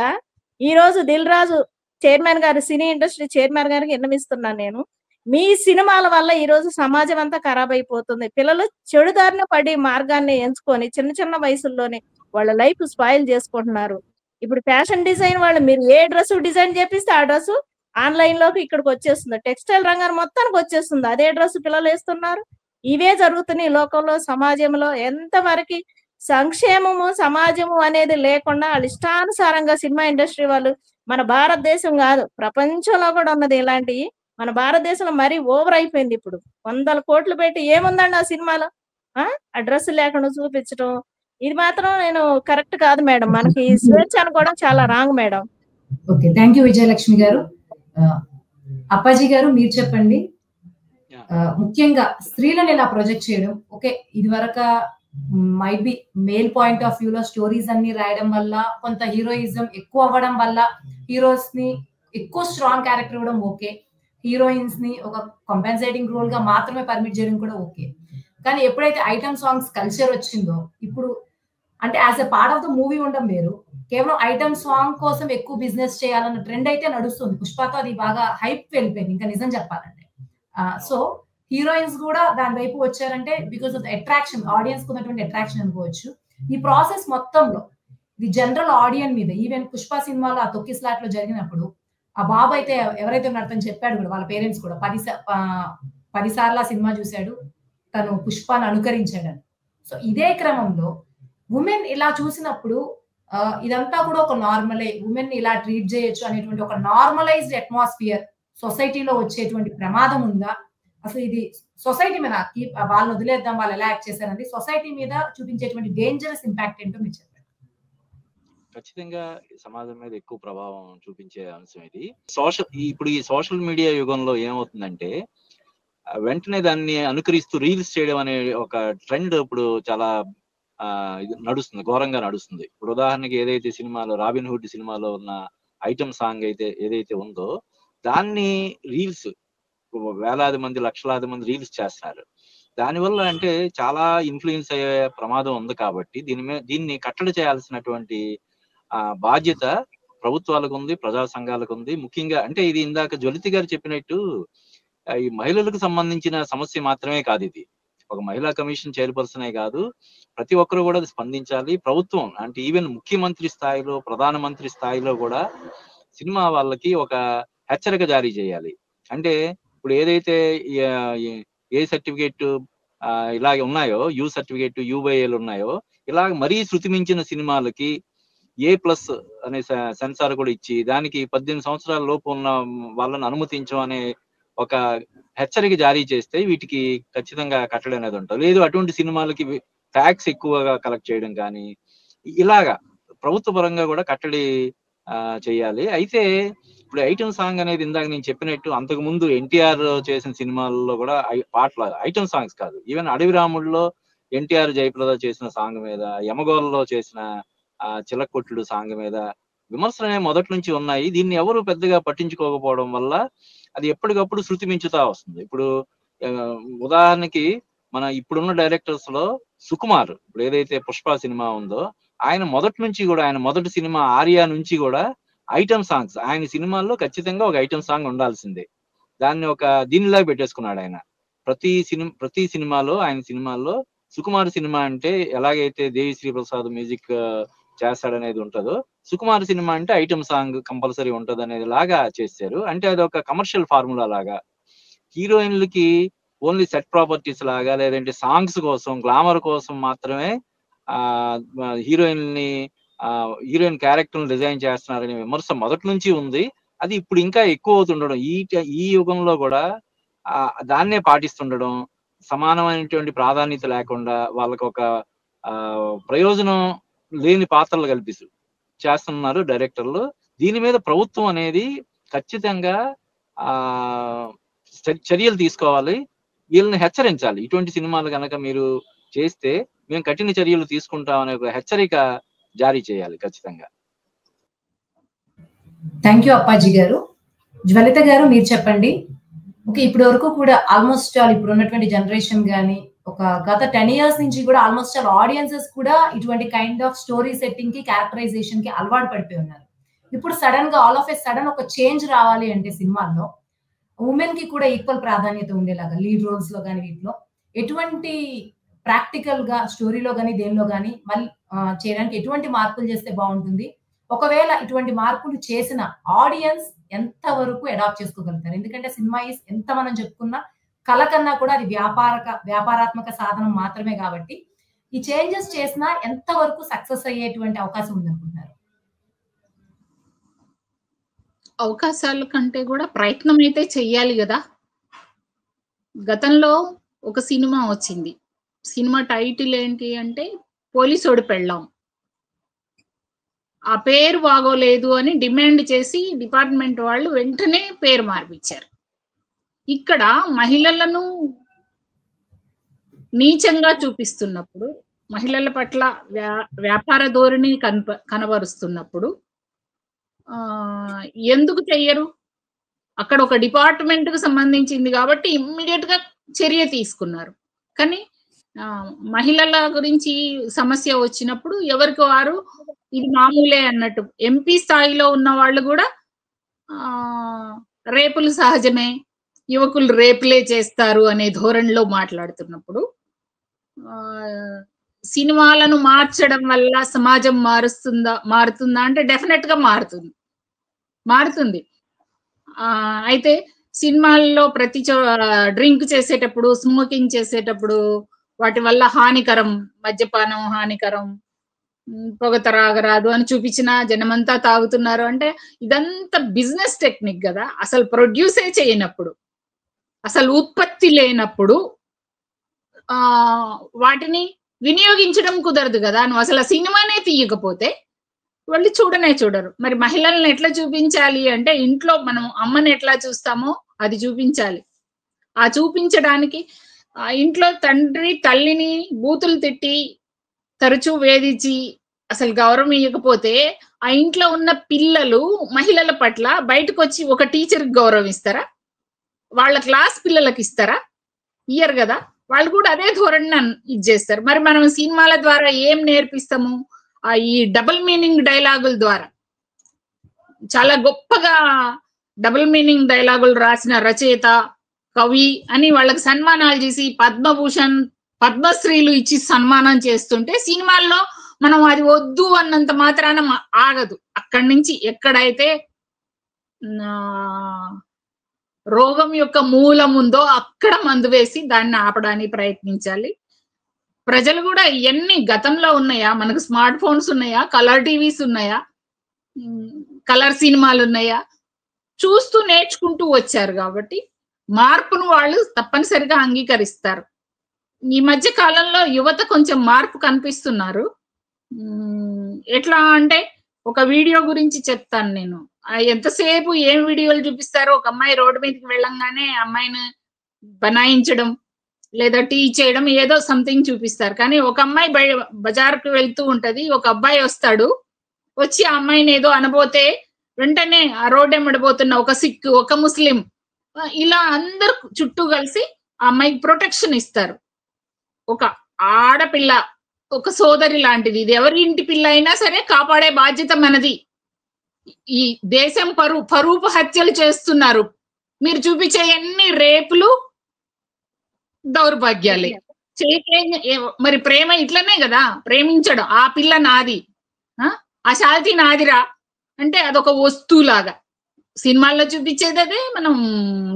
ఈ రోజు దిల్ రాజు చైర్మన్ గారు, సినీ ఇండస్ట్రీ చైర్మన్ గారికి విన్నవిస్తున్నాను నేను. మీ సినిమాల వల్ల ఈ రోజు సమాజం అంతా ఖరాబ్ అయిపోతుంది. పిల్లలు చెడు దారిన పడి మార్గాన్ని ఎంచుకొని చిన్న వయసుల్లోనే వాళ్ళ లైఫ్ స్పాయిల్ చేసుకుంటున్నారు. ఇప్పుడు ఫ్యాషన్ డిజైన్ వాళ్ళు మీరు ఏ డ్రెస్ డిజైన్ చేపిస్తే ఆ డ్రెస్ ఆన్లైన్ లోకి ఇక్కడికి వచ్చేస్తుంది. టెక్స్టైల్ రంగాన్ని మొత్తానికి వచ్చేస్తుంది. అదే డ్రెస్ పిల్లలు వేస్తున్నారు. ఇవే జరుగుతున్నాయి లోకంలో, సమాజంలో. ఎంతవరకు సంక్షేమము సమాజము అనేది లేకుండా వాళ్ళ ఇష్టానుసారంగా సినిమా ఇండస్ట్రీ వాళ్ళు, మన భారతదేశం కాదు ప్రపంచంలో కూడా ఉన్నది ఇలాంటివి. మన భారతదేశంలో మరీ ఓవర్ అయిపోయింది. ఇప్పుడు 100 కోట్లు పెట్టి ఏముందండి ఆ సినిమాలో? ఆ డ్రెస్ లేకుండా చూపించడం ఇది మాత్రం నేను కరెక్ట్ కాదు మేడం. మనకి స్వేచ్ఛ అనుకోవడం చాలా wrong madam. Okay, thank you Vijayalakshmi గారు. అప్పాజీ గారు మీరు చెప్పండి. ముఖ్యంగా స్త్రీలను ఇలా ప్రొజెక్ట్ చేయడం, ఓకే ఇది వరకు might be male point of view లో స్టోరీస్ అన్ని రాయడం వల్ల కొంత హీరోయిజం ఎక్కువ అవ్వడం వల్ల హీరోస్ ని ఎక్కువ స్ట్రాంగ్ క్యారెక్టర్ ఇవ్వడం ఓకే, హీరోయిన్స్ ని ఒక కంపెన్సేటింగ్ రోల్ గా మాత్రమే పర్మిట్ చేయడం కూడా ఓకే. కానీ ఎప్పుడైతే ఐటమ్ సాంగ్స్ కల్చర్ వచ్చిందో, ఇప్పుడు అంటే as a part of the movie ఉండడం వేరు, కేవలం ఐటమ్ సాంగ్ కోసం ఎక్కువ బిజినెస్ చేయాలన్న ట్రెండ్ అయితే నడుస్తుంది. పుష్పతో అది బాగా హైప్ వెళ్ళిపోయింది ఇంకా నిజం చెప్పాలంటే. సో హీరోయిన్స్ కూడా దాని వైపు వచ్చారంటే బికాస్ ఆఫ్ అట్రాక్షన్, ఆడియన్స్ ఉన్నటువంటి అట్రాక్షన్ అనుకోవచ్చు. ఈ ప్రాసెస్ మొత్తంలో ఇది జనరల్ ఆడియన్స్ మీద, ఈవెన్ పుష్ప సినిమాలో ఆ తొక్కిస్లాట్ లో జరిగినప్పుడు ఆ బాబు అయితే ఎవరైతే ఉన్నారో చెప్పాడు కూడా, వాళ్ళ పేరెంట్స్ కూడా 10 సార్లు ఆ సినిమా చూశాడు, తను పుష్పను అనుకరించాడని. సో ఇదే క్రమంలో ఉమెన్ ఇలా చూసినప్పుడు ఇదంతా కూడా ఒక నార్మలే, ఉమెన్ ఇలా ట్రీట్ చేయొచ్చు అనేటువంటి ఒక నార్మలైజ్డ్ అట్మాస్ఫియర్ సొసైటీలో వచ్చేటువంటి ప్రమాదం ఉందా? అసలు ఇది సొసైటీ మీద వాళ్ళని వదిలేద్దాం, వాళ్ళు ఎలా యాక్ట్ చేశారనేది సొసైటీ మీద చూపించేటువంటి డేంజరస్ ఇంపాక్ట్ ఏంటో మీరు చెప్పండి. ఖచ్చితంగా సమాజం మీద ఎక్కువ ప్రభావం చూపించే అంశం ఇది. ఇప్పుడు ఈ సోషల్ మీడియా యుగంలో ఏమవుతుందంటే వెంటనే దాన్ని అనుకరిస్తూ రీల్స్ చేయడం అనే ఒక ట్రెండ్ ఇప్పుడు చాలా నడుస్తుంది, ఘోరంగా నడుస్తుంది. ఇప్పుడు ఉదాహరణకి ఏదైతే సినిమాలో రాబిన్ హుడ్ సినిమాలో ఉన్న ఐటమ్ సాంగ్ అయితే ఏదైతే ఉందో దాన్ని రీల్స్ వేలాది మంది లక్షలాది మంది రీల్స్ చేస్తున్నారు. దానివల్ల అంటే చాలా ఇన్ఫ్లుయెన్స్ అయ్యే ప్రమాదం ఉంది. కాబట్టి దీన్ని కట్టడి చేయాల్సినటువంటి బాధ్యత ప్రభుత్వాలకు ఉంది, ప్రజా సంఘాలకు ఉంది. ముఖ్యంగా అంటే ఇది ఇందాక జ్వలితి గారు చెప్పినట్టు ఈ మహిళలకు సంబంధించిన సమస్య మాత్రమే కాదు. ఇది ఒక మహిళా కమిషన్ చైర్పర్సనే కాదు, ప్రతి ఒక్కరు కూడా స్పందించాలి. ప్రభుత్వం అంటే ఈవెన్ ముఖ్యమంత్రి స్థాయిలో, ప్రధానమంత్రి స్థాయిలో కూడా సినిమా వాళ్ళకి ఒక హెచ్చరిక జారీ చేయాలి. అంటే ఇప్పుడు ఏదైతే ఏ సర్టిఫికేట్ ఇలాగే ఉన్నాయో, యూ సర్టిఫికేట్, యూబైఏలు ఉన్నాయో, ఇలాగ మరీ శృతి మించిన సినిమాలకి A+ అనే సెన్సార్ కూడా ఇచ్చి దానికి 18 సంవత్సరాల లోపు ఉన్న వాళ్ళని అనుమతించడం అనే ఒక హెచ్చరిక జారీ చేస్తే వీటికి ఖచ్చితంగా కట్టడి అనేది ఉంటుంది. లేదు అటువంటి సినిమాలకి ట్యాక్స్ ఎక్కువగా కలెక్ట్ చేయడం కానీ ఇలాగా ప్రభుత్వ పరంగా కూడా కట్టడి చేయాలి. అయితే ఇప్పుడు ఐటమ్ సాంగ్ అనేది ఇందాక నేను చెప్పినట్టు అంతకు ముందు ఎన్టీఆర్ చేసిన సినిమాల్లో కూడా పాటలు ఐటమ్ సాంగ్స్ కాదు. ఈవెన్ అడవి రాముడిలో ఎన్టీఆర్ జయప్రద చేసిన సాంగ్ మీద, యమగోళలో చేసిన చిలకొట్టుడు సాంగ్ మీద విమర్శలు అనేవి మొదటి నుంచి ఉన్నాయి. దీన్ని ఎవరు పెద్దగా పట్టించుకోకపోవడం వల్ల అది ఎప్పటికప్పుడు శృతి మించుతా వస్తుంది. ఇప్పుడు ఉదాహరణకి మన ఇప్పుడున్న డైరెక్టర్స్ లో సుకుమార్, ఇప్పుడు ఏదైతే పుష్ప సినిమా ఉందో, ఆయన మొదటి నుంచి కూడా, ఆయన మొదటి సినిమా ఆర్యా నుంచి కూడా ఐటమ్ సాంగ్స్, ఆయన సినిమాల్లో ఖచ్చితంగా ఒక ఐటమ్ సాంగ్ ఉండాల్సిందే. దాన్ని ఒక దీనిలాగా పెట్టేసుకున్నాడు ఆయన. ప్రతి సినిమాలో, ఆయన సినిమాల్లో సుకుమార్ సినిమా అంటే ఎలాగైతే దేవిశ్రీ ప్రసాద్ మ్యూజిక్ చేస్తాడనేది ఉంటుందో, సుకుమార్ సినిమా అంటే ఐటమ్ సాంగ్ కంపల్సరీ ఉంటది అనేది లాగా చేశారు. అంటే అది ఒక కమర్షియల్ ఫార్ములా లాగా. హీరోయిన్లకి ఓన్లీ సెట్ ప్రాపర్టీస్ లాగా, లేదంటే సాంగ్స్ కోసం, గ్లామర్ కోసం మాత్రమే హీరోయిన్ క్యారెక్టర్ డిజైన్ చేస్తున్నారనే విమర్శ మొదటి నుంచి ఉంది. అది ఇప్పుడు ఇంకా ఎక్కువ అవుతుండడం, ఈ యుగంలో కూడా దాన్నే పాటిస్తుండడం, సమానమైనటువంటి ప్రాధాన్యత లేకుండా వాళ్ళకి ఒక ప్రయోజనం లేని పాత్రలు కల్పిస్తూ చేస్తున్నారు డైరెక్టర్లు. దీని మీద ప్రభుత్వం అనేది ఖచ్చితంగా చర్యలు తీసుకోవాలి, వీళ్ళని హెచ్చరించాలి. ఇటువంటి సినిమాలు కనుక మీరు చేస్తే మేము కఠిన చర్యలు తీసుకుంటామనే ఒక హెచ్చరిక జారీ చేయాలి ఖచ్చితంగా. థ్యాంక్ యూ అప్పాజీ గారు. జ్వలిత గారు మీరు చెప్పండి. ఓకే, ఇప్పటి వరకు కూడా ఆల్మోస్ట్ ఆల్ ఇప్పుడు ఉన్నటువంటి జనరేషన్ గానీ ఒక గత 10 years నుంచి కూడా ఆల్మోస్ట్ ఆల్ ఆడియన్సెస్ కూడా ఇటువంటి కైండ్ ఆఫ్ స్టోరీ సెట్టింగ్ కి, క్యారెక్టరైజేషన్ కి అలవాటు పడిపోయి ఉన్నారు. ఇప్పుడు సడన్ గా ఆల్ ఆఫ్ ఎ సడన్ ఒక చేంజ్ రావాలి అంటే సినిమాల్లో ఉమెన్ కి కూడా ఈక్వల్ ప్రాధాన్యత ఉండేలాగా లీడ్ రోల్స్ లో కానీ వీటిలో ఎటువంటి ప్రాక్టికల్ గా స్టోరీలో కానీ దేనిలో కానీ మళ్ళీ చేయడానికి ఎటువంటి మార్పులు చేస్తే బాగుంటుంది? ఒకవేళ ఇటువంటి మార్పులు చేసిన ఆడియన్స్ ఎంత వరకు అడాప్ట్ చేసుకోగలుగుతారు? ఎందుకంటే సినిమా ఎంత మనం చెప్పుకున్నా కళ కన్నా కూడా అది వ్యాపారాత్మక సాధనం మాత్రమే కాబట్టి ఈ చేంజెస్ చేసినా ఎంత వరకు సక్సెస్ అయ్యేటువంటి అవకాశం ఉందనుకుంటున్నారు? అవకాశాల కంటే కూడా ప్రయత్నం అయితే చెయ్యాలి కదా. గతంలో ఒక సినిమా వచ్చింది, సినిమా టైటిల్ ఏంటి అంటే పోలీసోడి పెళ్ళాం. ఆ పేరు బాగోలేదు అని డిమాండ్ చేసి డిపార్ట్మెంట్ వాళ్ళు వెంటనే పేరు మార్పించారు. ఇక్కడ మహిళలను నీచంగా చూపిస్తున్నప్పుడు, మహిళల పట్ల వ్యాపార ధోరణి కనబరుస్తున్నప్పుడు ఎందుకు చెయ్యరు? అక్కడ ఒక డిపార్ట్మెంట్ కు సంబంధించింది కాబట్టి ఇమ్మీడియట్ గా చర్య తీసుకున్నారు. కానీ మహిళల గురించి సమస్య వచ్చినప్పుడు ఎవరికి వారు ఇది మామూలే అన్నట్టు, ఎంపీ స్థాయిలో ఉన్న వాళ్ళు కూడా రేపులు సహజమే, యువకులు రేపులే చేస్తారు అనే ధోరణిలో మాట్లాడుతున్నప్పుడు సినిమాలను మార్చడం వల్ల సమాజం మారుతుందా అంటే డెఫినెట్ గా మారుతుంది. అయితే సినిమాల్లో ప్రతి డ్రింక్ చేసేటప్పుడు, స్మోకింగ్ చేసేటప్పుడు వాటి వల్ల హానికరం, మద్యపానం హానికరం, పొగ త్రాగరాదు అని చూపించిన జనమంతా తాగుతున్నారు అంటే ఇదంతా బిజినెస్ టెక్నిక్ కదా. అసలు ప్రొడ్యూసే చేయనప్పుడు, అసలు ఉత్పత్తి లేనప్పుడు వాటిని వినియోగించడం కుదరదు కదా. నువ్వు అసలు సినిమానే తీయకపోతే వాళ్ళు చూడరు. మరి మహిళలను ఎట్లా చూపించాలి అంటే ఇంట్లో మనం అమ్మని ఎట్లా చూస్తామో అది చూపించాలి. ఆ చూపించడానికి ఇంట్లో తండ్రి తల్లిని బూతులు తిట్టి తరచూ వేధించి అసలు గౌరవం ఇవ్వకపోతే ఆ ఇంట్లో ఉన్న పిల్లలు మహిళల పట్ల బయటకు వచ్చి ఒక టీచర్కి గౌరవం ఇస్తారా? వాళ్ళ క్లాస్ పిల్లలకి ఇస్తారా? ఇయ్యరు కదా. వాళ్ళు కూడా అదే ధోరణిని ఇది చేస్తారు. మరి మనం సినిమాల ద్వారా ఏం నేర్పిస్తాము? ఈ డబుల్ మీనింగ్ డైలాగుల ద్వారా చాలా గొప్పగా డబుల్ మీనింగ్ డైలాగులు రాసిన రచయిత, కవి అని వాళ్ళకి సన్మానాలు చేసి పద్మభూషణ్, పద్మశ్రీలు ఇచ్చి సన్మానం చేస్తుంటే సినిమాల్లో మనం అది వద్దు అన్నంత మాత్రాన ఆగదు. అక్కడి నుంచి ఎక్కడైతే రోగం యొక్క మూలం ఉందో అక్కడ మందు వేసి దాన్ని ఆపడానికి ప్రయత్నించాలి. ప్రజలు కూడా ఎన్ని గతంలో ఉన్నాయా, మనకు స్మార్ట్ ఫోన్స్ ఉన్నాయా, కలర్ టీవీస్ ఉన్నాయా, కలర్ సినిమాలు ఉన్నాయా, చూస్తూ నేర్చుకుంటూ వచ్చారు కాబట్టి మార్పును వాళ్ళు తప్పనిసరిగా అంగీకరిస్తారు. ఈ మధ్య కాలంలో యువత కొంచెం మార్పు కనిపిస్తున్నారు. ఎట్లా అంటే ఒక వీడియో గురించి చెప్తాను నేను. ఎంతసేపు ఏం వీడియోలు చూపిస్తారో, ఒక అమ్మాయి రోడ్డు మీదకి వెళ్ళంగానే అమ్మాయిని బనాయించడం లేదా టీ చేయడం, ఏదో సంథింగ్ చూపిస్తారు. కానీ ఒక అమ్మాయి బజార్కు వెళ్తూ ఉంటది, ఒక అబ్బాయి వస్తాడు, వచ్చి ఆ అమ్మాయిని ఏదో అనబోతే వెంటనే ఆ రోడ్డు ఎమ్మడిపోతున్న ఒక సిక్, ఒక ముస్లిం, ఇలా అందరు చుట్టూ కలిసి ఆ అమ్మాయికి ప్రొటెక్షన్ ఇస్తారు. ఒక ఆడపిల్ల, ఒక సోదరి లాంటిది, ఇది ఎవరి ఇంటి పిల్ల అయినా సరే కాపాడే బాధ్యత మనది. ఈ దేశం పరూప హత్యలు చేస్తున్నారు. మీరు చూపించే ఎన్ని రేపులు, దౌర్భాగ్యాలే. మరి ప్రేమ ఇట్లనే కదా, ప్రేమించడం. ఆ పిల్ల నాది, ఆ శాంతి నాదిరా అంటే అదొక వస్తువులాగా. సినిమాల్లో చూపించేది అదే, మనం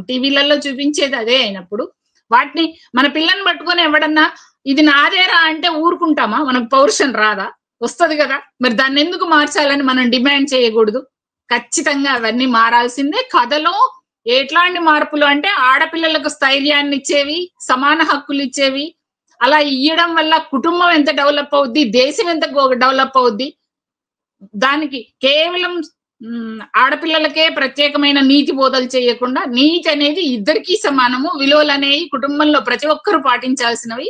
టీవీలలో చూపించేది అదే అయినప్పుడు వాటిని మన పిల్లని పట్టుకొని ఎవడన్నా ఇది నాదేరా అంటే ఊరుకుంటామా? మనకు పౌరుషం రాదా? వస్తుంది కదా. మరి దాన్ని ఎందుకు మార్చాలని మనం డిమాండ్ చేయకూడదు? ఖచ్చితంగా అవన్నీ మారాల్సిందే. కథలో ఎట్లాంటి మార్పులు అంటే ఆడపిల్లలకు స్థైర్యాన్ని ఇచ్చేవి, సమాన హక్కులు ఇచ్చేవి, అలా ఇయ్యడం వల్ల కుటుంబం ఎంత డెవలప్ అవుద్ది, దేశం ఎంత డెవలప్ అవుద్ది. దానికి కేవలం ఆడపిల్లలకే ప్రత్యేకమైన నీతి బోధలు చేయకుండా నీతి అనేది ఇద్దరికీ సమానము, విలువలు అనేవి కుటుంబంలో ప్రతి ఒక్కరూ పాటించాల్సినవి.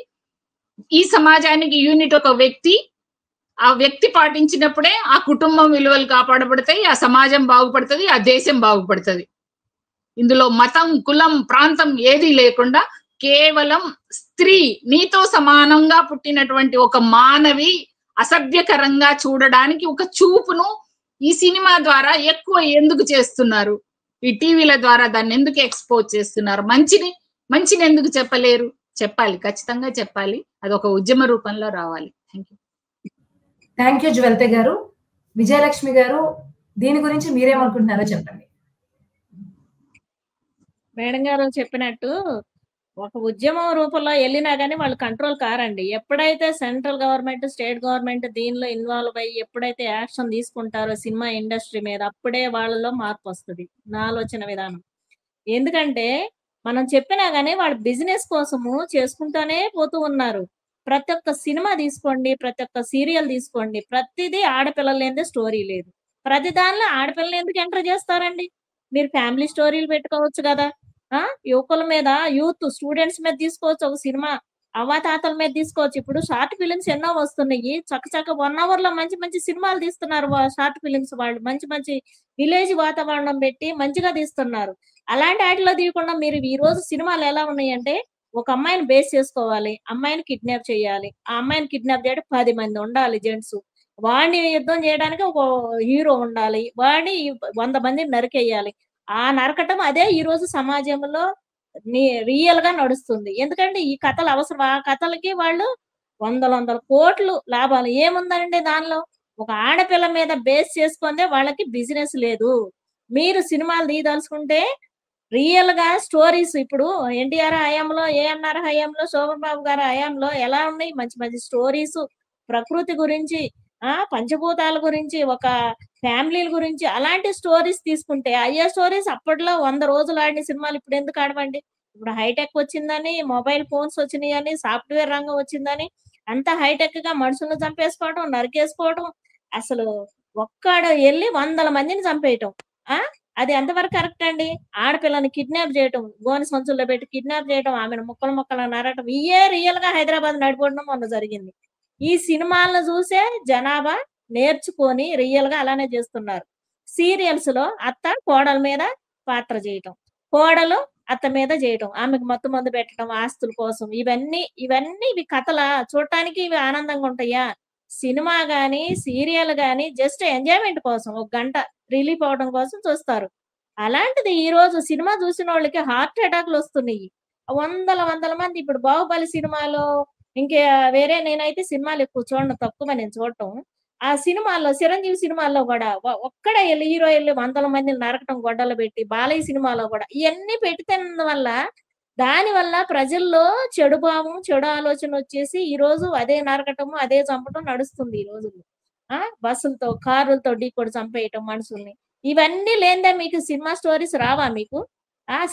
ఈ సమాజానికి యూనిట్ ఒక వ్యక్తి, ఆ వ్యక్తి పాటించినప్పుడే ఆ కుటుంబం విలువలు కాపాడబడతాయి, ఆ సమాజం బాగుపడుతుంది, ఆ దేశం బాగుపడుతుంది. ఇందులో మతం, కులం, ప్రాంతం ఏది లేకుండా కేవలం స్త్రీ నీతో సమానంగా పుట్టినటువంటి ఒక మానవి అసభ్యకరంగా చూడడానికి ఒక చూపును ఈ సినిమా ద్వారా ఎక్కువ ఎందుకు చేస్తున్నారు? ఈ టీవీల ద్వారా దాన్ని ఎందుకు ఎక్స్పోజ్ చేస్తున్నారు? మంచిని ఎందుకు చెప్పలేరు? చెప్పాలి, ఖచ్చితంగా చెప్పాలి. అది ఒక ఉద్యమ రూపంలో రావాలి. థ్యాంక్ యూ జ్వల్తే గారు. విజయలక్ష్మి గారు, దీని గురించి మీరేమనుకుంటున్నారో చెప్పండి. మేడం గారు చెప్పినట్టు ఒక ఉద్యమం రూపంలో వెళ్ళినా కానీ వాళ్ళు కంట్రోల్ కారండి. ఎప్పుడైతే సెంట్రల్ గవర్నమెంట్, స్టేట్ గవర్నమెంట్ దీనిలో ఇన్వాల్వ్ అయ్యి ఎప్పుడైతే యాక్షన్ తీసుకుంటారో సినిమా ఇండస్ట్రీ మీద, అప్పుడే వాళ్ళలో మార్పు వస్తుంది నా ఆలోచన విధానం. ఎందుకంటే మనం చెప్పినా కానీ వాళ్ళు బిజినెస్ కోసము చేసుకుంటానే పోతూ ఉన్నారు. ప్రతి ఒక్క సినిమా తీసుకోండి, ప్రతి ఒక్క సీరియల్ తీసుకోండి, ప్రతిదీ ఆడపిల్లలు లేనిదే స్టోరీ లేదు. ప్రతి దానిలో ఆడపిల్లలు ఎందుకు ఎంటర్ చేస్తారండి? మీరు ఫ్యామిలీ స్టోరీలు పెట్టుకోవచ్చు కదా. యువకుల మీద, యూత్ స్టూడెంట్స్ మీద తీసుకోవచ్చు ఒక సినిమా, అవ్వాతాతల మీద తీసుకోవచ్చు. ఇప్పుడు షార్ట్ ఫిలిమ్స్ ఎన్నో వస్తున్నాయి, చక్క 1 hour లో మంచి మంచి సినిమాలు తీస్తున్నారు. షార్ట్ ఫిలిమ్స్ వాళ్ళు మంచి మంచి విలేజ్ వాతావరణం పెట్టి మంచిగా తీస్తున్నారు. అలాంటి వాటిలో తీయకుండా మీరు ఈ రోజు సినిమాలు ఎలా ఉన్నాయంటే, ఒక అమ్మాయిని బేస్ చేసుకోవాలి, అమ్మాయిని కిడ్నాప్ చేయాలి, ఆ అమ్మాయిని కిడ్నాప్ చేయడం 10 మంది ఉండాలి జెంట్స్, వాడిని యుద్ధం చేయడానికి ఒక హీరో ఉండాలి, వాడిని 100 మందిని నరికేయాలి. ఆ నరకటం అదే ఈ రోజు సమాజంలో రియల్ గా నడుస్తుంది. ఎందుకంటే ఈ కథలు అవసరం. ఆ కథలకి వాళ్ళు వందల కోట్లు లాభాలు. ఏముందండి దానిలో? ఒక ఆడపిల్ల మీద బేస్ చేసుకుందే వాళ్ళకి బిజినెస్ లేదు. మీరు సినిమాలు తీయదలుచుకుంటే రియల్ గా స్టోరీస్, ఇప్పుడు ఎన్టీఆర్ హయాంలో, ఏఎన్ఆర్ హయాంలో, శోభన్ బాబు గారి హయాంలో ఎలా ఉన్నాయి మంచి మంచి స్టోరీస్, ప్రకృతి గురించి, పంచభూతాల గురించి, ఒక ఫ్యామిలీల గురించి, అలాంటి స్టోరీస్ తీసుకుంటే అయ్యే స్టోరీస్ అప్పట్లో 100 రోజులు ఆడిన సినిమాలు ఇప్పుడు ఎందుకు ఆడవండి? ఇప్పుడు హైటెక్ వచ్చిందని, మొబైల్ ఫోన్స్ వచ్చినాయని, సాఫ్ట్వేర్ రంగం వచ్చిందని అంత హైటెక్ గా మనుషులను చంపేసుకోవడం, నరికేసుకోవడం, అసలు ఒక్కడు వెళ్ళి 100 మందిని చంపేయటం. అది ఎంతవరకు కరెక్ట్ అండి? ఆడపిల్లని కిడ్నాప్ చేయటం, గోని సంచుల్లో పెట్టి కిడ్నాప్ చేయటం, ఆమెను ముక్కలు నరటం, ఇయే రియల్ గా హైదరాబాద్ నడిపోవడం మొన్న జరిగింది. ఈ సినిమాలను చూసే జనాభా నేర్చుకొని రియల్ గా అలానే చేస్తున్నారు. సీరియల్స్ లో అత్త కోడల మీద పాత్ర చేయటం, కోడలు అత్త మీద చేయటం, ఆమెకు మత్తు మందు పెట్టడం ఆస్తుల కోసం, ఇవి కథల చూడటానికి ఇవి ఆనందంగా ఉంటాయా? సినిమా గాని సీరియల్ గాని జస్ట్ ఎంజాయ్మెంట్ కోసం, 1 గంట రిలీఫ్ అవడం కోసం చూస్తారు. అలాంటిది ఈ రోజు సినిమా చూసిన వాళ్ళకి హార్ట్ అటాక్లు వస్తున్నాయి. వందల మంది. ఇప్పుడు బాహుబలి సినిమాలో, ఇంకే వేరే, నేనైతే సినిమాలు ఎక్కువ చూడను, తక్కువ నేను చూడటం. ఆ సినిమాల్లో, చిరంజీవి సినిమాల్లో కూడా ఒక్కడే హీరో వెళ్ళి 100 మందిని నరకటం గొడ్డలు పెట్టి, బాలయ్య సినిమాలో కూడా ఇవన్నీ పెడితేవల్ల దానివల్ల ప్రజల్లో చెడు భావం, చెడు ఆలోచన వచ్చేసి ఈ రోజు అదే నరకటము, అదే చంపటం నడుస్తుంది ఈ రోజుల్లో. బస్సులతో, కారులతో ఢీకొట్టి చంపేయటం మనుషుల్ని. ఇవన్నీ లేనిదే మీకు సినిమా స్టోరీస్ రావా మీకు?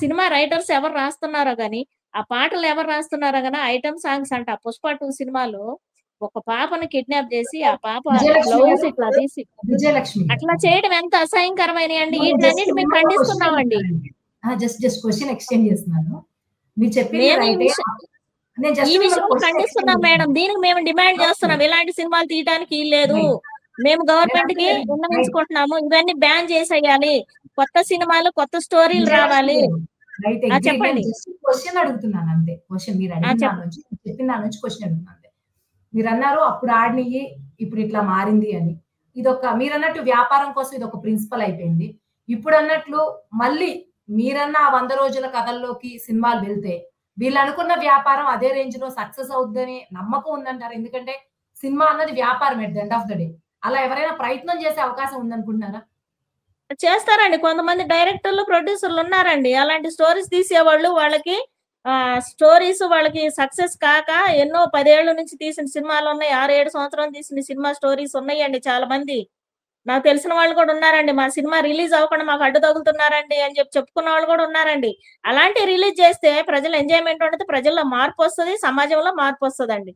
సినిమా రైటర్స్ ఎవరు రాస్తున్నారో గాని, ఆ పాటలు ఎవరు రాస్తున్నారో గాని, ఐటమ్ సాంగ్స్ అంట. పుష్ప 2 సినిమాలో ఒక పాపను కిడ్నాప్ చేసి, ఆ పాప బ్లౌజ్ ఇట్లా తీసి అట్లా చేయడం ఎంత అసహ్యకరమైన అండి. వీటన్నిటి మేము ఖండిస్తున్నామండి. జస్ట్ క్వశ్చన్ ఎక్స్టెండ్ చేస్తున్నాను. మీరు చెప్పింది ఈ విషయం ఖండిస్తున్నాం మేడం. దీనికి మేము డిమాండ్ చేస్తున్నాం, ఇలాంటి సినిమాలు తీయడానికి లేదు. మేము గవర్నమెంట్ కి విన్నవించుకుంటున్నాము, ఇవన్నీ బ్యాన్ చేసేయాలి, కొత్త సినిమాలు, కొత్త స్టోరీలు రావాలి. చెప్పండి. క్వశ్చన్ అడుగుతున్నాను అంతే. క్వశ్చన్ మీరు అడిగిన నుంచి, చెప్పిన దాని నుంచి క్వశ్చన్ అడుగుతున్నాను. మీరు అన్నారు అప్పుడు ఆడినవి ఇప్పుడు ఇట్లా మారింది అని. ఇదొక, మీరు అన్నట్టు వ్యాపారం కోసం ఇది ఒక ప్రిన్సిపల్ అయిపోయింది. ఇప్పుడు అన్నట్లు మళ్ళీ మీరన్న 100 రోజుల కథల్లోకి సినిమాలు వెళ్తే వీళ్ళు అనుకున్న వ్యాపారం అదే రేంజ్ లో సక్సెస్ అవుతుందని నమ్మకం ఉందంటారు? ఎందుకంటే సినిమా అన్నది వ్యాపారం at the end of the day. అలా ఎవరైనా ప్రయత్నం చేసే అవకాశం ఉందనుకుంటున్నారా? చేస్తారండి. కొంతమంది డైరెక్టర్లు, ప్రొడ్యూసర్లు ఉన్నారండి, అలాంటి స్టోరీస్ తీసేవాళ్ళు. వాళ్ళకి స్టోరీస్ వాళ్ళకి సక్సెస్ కాక ఎన్నో 10 ఏళ్ల నుంచి తీసిన సినిమాలు ఉన్నాయి, 6-7 సంవత్సరాలు తీసిన సినిమా స్టోరీస్ ఉన్నాయండి చాలా మంది. నాకు తెలిసిన వాళ్ళు కూడా ఉన్నారండి. మా సినిమా రిలీజ్ అవ్వకుండా మాకు అడ్డు తగులుతున్నారండి అని చెప్పుకున్న వాళ్ళు కూడా ఉన్నారండి. అలాంటి రిలీజ్ చేస్తే ప్రజల ఎంజాయ్మెంట్ ఉండదు, ప్రజల్లో మార్పు వస్తుంది, సమాజంలో మార్పు వస్తుందండి.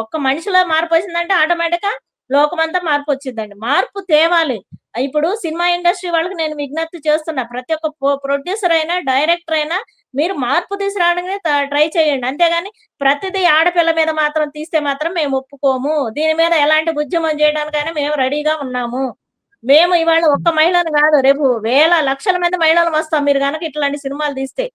ఒక్క మనిషిలో మార్పు వచ్చిందంటే ఆటోమేటిక్ గా లోకమంతా మార్పు వచ్చిందండి. మార్పు తేవాలి. ఇప్పుడు సినిమా ఇండస్ట్రీ వాళ్ళకి నేను విజ్ఞప్తి చేస్తున్నా, ప్రతి ఒక్క ప్రొడ్యూసర్ అయినా డైరెక్టర్ అయినా మీరు మార్పు తీసుకురావడానికి ట్రై చేయండి. అంతేగాని ప్రతిదీ ఆడపిల్ల మీద మాత్రం తీస్తే మాత్రం మేము ఒప్పుకోము. దీని మీద ఎలాంటి ఉద్యమం చేయడానికైనా మేము రెడీగా ఉన్నాము. మేము ఇవాళ ఒక్క మహిళను కాదు, రేపు వేల లక్షల మంది మహిళలు వస్తాం మీరు కనుక ఇట్లాంటి సినిమాలు తీస్తే.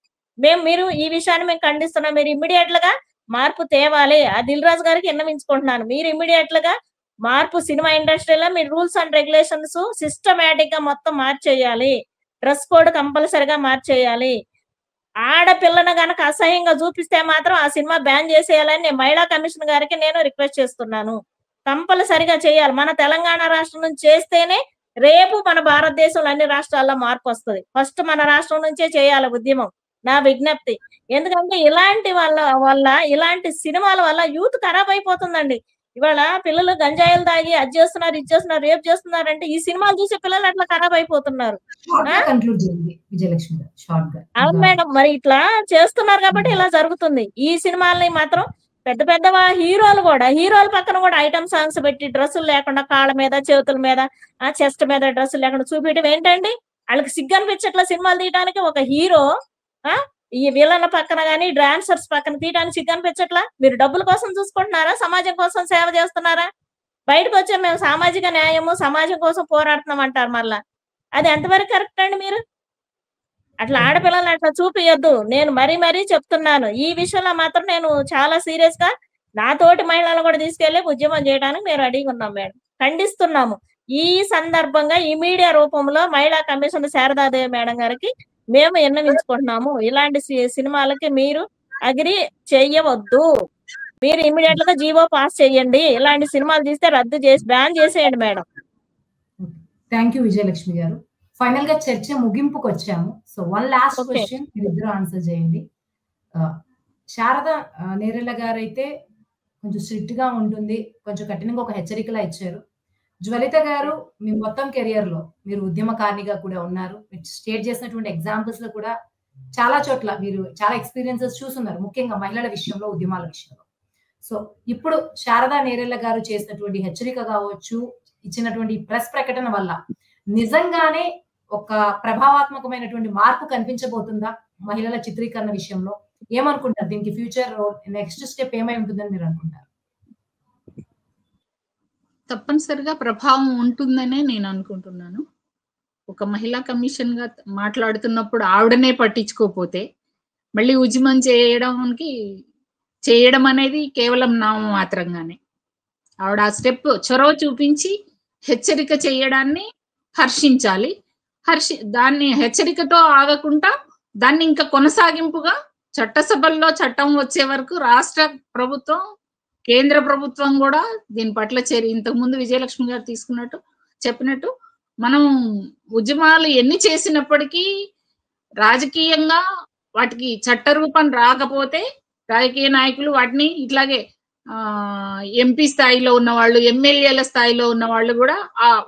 మీరు ఈ విషయాన్ని మేము ఖండిస్తున్నాం. మీరు ఇమ్మీడియట్ గా మార్పు తేవాలి. ఆ దిల్ రాజు గారికి విన్నవించుకుంటున్నాను. మీరు ఇమ్మీడియట్ గా మార్పు సినిమా ఇండస్ట్రీలో మీరు రూల్స్ అండ్ రెగ్యులేషన్స్ సిస్టమేటిక్ గా మొత్తం మార్చేయాలి. డ్రెస్ కోడ్ కంపల్సరిగా మార్చేయాలి. ఆడపిల్లను గనక అసహ్యంగా చూపిస్తే మాత్రం ఆ సినిమా బ్యాన్ చేసేయాలని నేను మహిళా కమిషన్ గారికి నేను రిక్వెస్ట్ చేస్తున్నాను. కంపల్సరిగా చేయాలి. మన తెలంగాణ రాష్ట్రం నుంచి చేస్తేనే రేపు మన భారతదేశంలో అన్ని రాష్ట్రాల్లో మార్పు వస్తుంది. ఫస్ట్ మన రాష్ట్రం నుంచే చేయాలి ఉద్యమం, నా విజ్ఞప్తి. ఎందుకంటే ఇలాంటి వల్ల ఇలాంటి సినిమాల వల్ల యూత్ ఖరాబ్ అయిపోతుందండి. ఇవాళ పిల్లలు గంజాయిలు తాగి అది చేస్తున్నారు, ఇది చేస్తున్నారు, రేపు చేస్తున్నారు అంటే ఈ సినిమాలు చూసే పిల్లలు అట్లా ఖరాబ్ అయిపోతున్నారు. అవును మేడం, మరి ఇట్లా చేస్తున్నారు కాబట్టి ఇలా జరుగుతుంది. ఈ సినిమాలని మాత్రం పెద్ద పెద్ద హీరోలు పక్కన కూడా ఐటమ్ సాంగ్స్ పెట్టి డ్రెస్సులు లేకుండా కాళ్ళ మీద చేతుల మీద చెస్ట్ మీద డ్రెస్సులు లేకుండా చూపించడం ఏంటండి? వాళ్ళకి సిగ్గు అనిపించట్లా సినిమాలు తీయడానికి. ఒక హీరో ఈ విలన్ పక్కన గానీ డాన్సర్స్ పక్కన తీయడానికి సిగ్గు అనిపించట్లా. మీరు డబ్బుల కోసం చూసుకుంటున్నారా, సమాజం కోసం సేవ చేస్తున్నారా? బయటకు వచ్చే మేము సామాజిక న్యాయము సమాజం కోసం పోరాడుతున్నాం అంటారు. మళ్ళా అది ఎంతవరకు కరెక్ట్ అండి? మీరు అట్లా ఆడపిల్లల్ని అట్లా చూపియొద్దు. నేను మరీ చెప్తున్నాను. ఈ విషయంలో మాత్రం నేను చాలా సీరియస్ గా నాతోటి మహిళలను కూడా తీసుకెళ్లి ఉద్యమం చేయడానికి మేము రెడీగా ఉన్నాం మేడం. ఖండిస్తున్నాము. ఈ సందర్భంగా ఈ మీడియా రూపంలో మహిళా కమిషన్ శారదాదేవి మేడం గారికి మేము విన్నవించుకుంటున్నాము. ఇలాంటి సినిమాలకి మీరు అగ్రి చేయవద్దు. మీరు ఇమీడియట్ గా జీవో పాస్ చేయండి. ఇలాంటి సినిమాలు తీస్తే రద్దు చేసి బ్యాన్ చేసేయండి మేడం. థ్యాంక్ యూ విజయలక్ష్మి గారు. ఫైనల్ గా చర్చ ముగింపుకు వచ్చాము. సో వన్ లాస్ట్ క్వశ్చన్ మీరిద్దరు ఆన్సర్ చేయండి. శారద నేరెళ్ళ గారు అయితే కొంచెం స్ట్రిక్ట్ గా ఉంటుంది, కొంచెం కఠినంగా ఒక హెచ్చరికలా ఇచ్చారు. జ్వలిత గారు మీ మొత్తం కెరియర్ లో మీరు ఉద్యమకారినిగా కూడా ఉన్నారు. మీరు స్టేట్ చేసినటువంటి ఎగ్జాంపుల్స్ లో కూడా చాలా చోట్ల మీరు చాలా ఎక్స్పీరియన్సెస్ చూస్తున్నారు, ముఖ్యంగా మహిళల విషయంలో, ఉద్యమాల విషయంలో. సో ఇప్పుడు శారదా నేరెళ్ళ గారు చేసినటువంటి హెచ్చరిక కావచ్చు, ఇచ్చినటువంటి ప్రెస్ ప్రకటన వల్ల నిజంగానే ఒక ప్రభావాత్మకమైనటువంటి మార్పు కనిపించబోతుందా మహిళల చిత్రీకరణ విషయంలో? ఏమనుకుంటారు? దీనికి ఫ్యూచర్ నెక్స్ట్ స్టెప్ ఏమై ఉంటుందని మీరు అనుకుంటారు? తప్పనిసరిగా ప్రభావం ఉంటుందనే నేను అనుకుంటున్నాను. ఒక మహిళా కమిషన్ గా మాట్లాడుతున్నప్పుడు ఆవిడనే పట్టించుకోకపోతే మళ్ళీ ఉద్యమం చేయడం అనేది కేవలం నామమాత్రంగానే. ఆవిడ ఆ స్టెప్ చొరవ చూపించి హెచ్చరిక చేయడాన్ని హర్షించాలి. దాన్ని హెచ్చరికతో ఆగకుండా దాన్ని ఇంకా కొనసాగింపుగా చట్టసభల్లో చట్టం వచ్చే వరకు రాష్ట్ర ప్రభుత్వం, కేంద్ర ప్రభుత్వం కూడా దీని పట్ల ఇంతకుముందు విజయలక్ష్మి గారు చెప్పినట్టు మనం ఉద్యమాలు ఎన్ని చేసినప్పటికీ రాజకీయంగా వాటికి చట్టరూపం రాకపోతే రాజకీయ నాయకులు వాటిని ఇట్లాగే ఎంపీ స్థాయిలో ఉన్న వాళ్ళు, ఎమ్మెల్యేల స్థాయిలో ఉన్న వాళ్ళు కూడా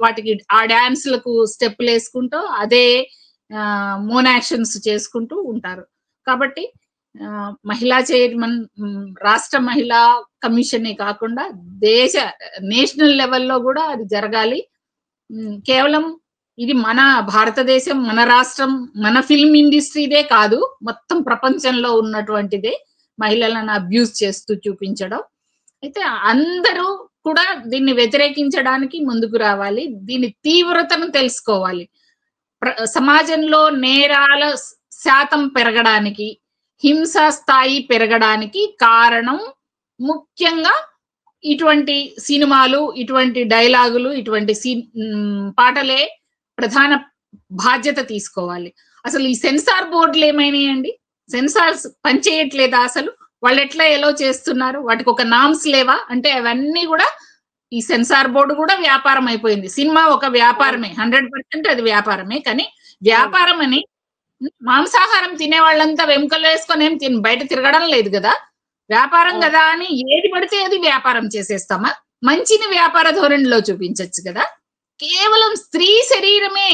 వాటికి ఆ డాన్స్లకు స్టెప్పులు వేసుకుంటూ అదే మోనాక్షన్స్ చేసుకుంటూ ఉంటారు. కాబట్టి మహిళా చైర్మన్, రాష్ట్ర మహిళా కమిషనే కాకుండా నేషనల్ లెవెల్లో కూడా అది జరగాలి. కేవలం ఇది మన భారతదేశం, మన రాష్ట్రం, మన ఫిల్మ్ ఇండస్ట్రీదే కాదు, మొత్తం ప్రపంచంలో ఉన్నటువంటిదే మహిళలను అబ్యూజ్ చేస్తూ చూపించడం. అయితే అందరూ కూడా దీన్ని వ్యతిరేకించడానికి ముందుకు రావాలి. దీని తీవ్రతను తెలుసుకోవాలి. సమాజంలో నేరాల శాతం పెరగడానికి, హింస స్థాయి పెరగడానికి కారణం ముఖ్యంగా ఇటువంటి సినిమాలు, ఇటువంటి డైలాగులు, ఇటువంటి పాటలే ప్రధాన బాధ్యత తీసుకోవాలి. అసలు ఈ సెన్సార్ బోర్డులు ఏమైనాయండి? సెన్సార్స్ పనిచేయట్లేదా? అసలు వాళ్ళు ఎట్లా ఎలో చేస్తున్నారు? వాటికి ఒక నామ్స్ లేవా? అంటే అవన్నీ కూడా ఈ సెన్సార్ బోర్డు కూడా వ్యాపారం అయిపోయింది. సినిమా ఒక వ్యాపారమే, 100% అది వ్యాపారమే. కానీ వ్యాపారం అని మాంసాహారం తినే వాళ్ళంతా వెంకలు వేసుకొని ఏం బయట తిరగడం లేదు కదా. వ్యాపారం కదా అని ఏది పడితే అది వ్యాపారం చేసేస్తామా? మంచిని వ్యాపార ధోరణిలో చూపించచ్చు కదా. కేవలం స్త్రీ శరీరమే,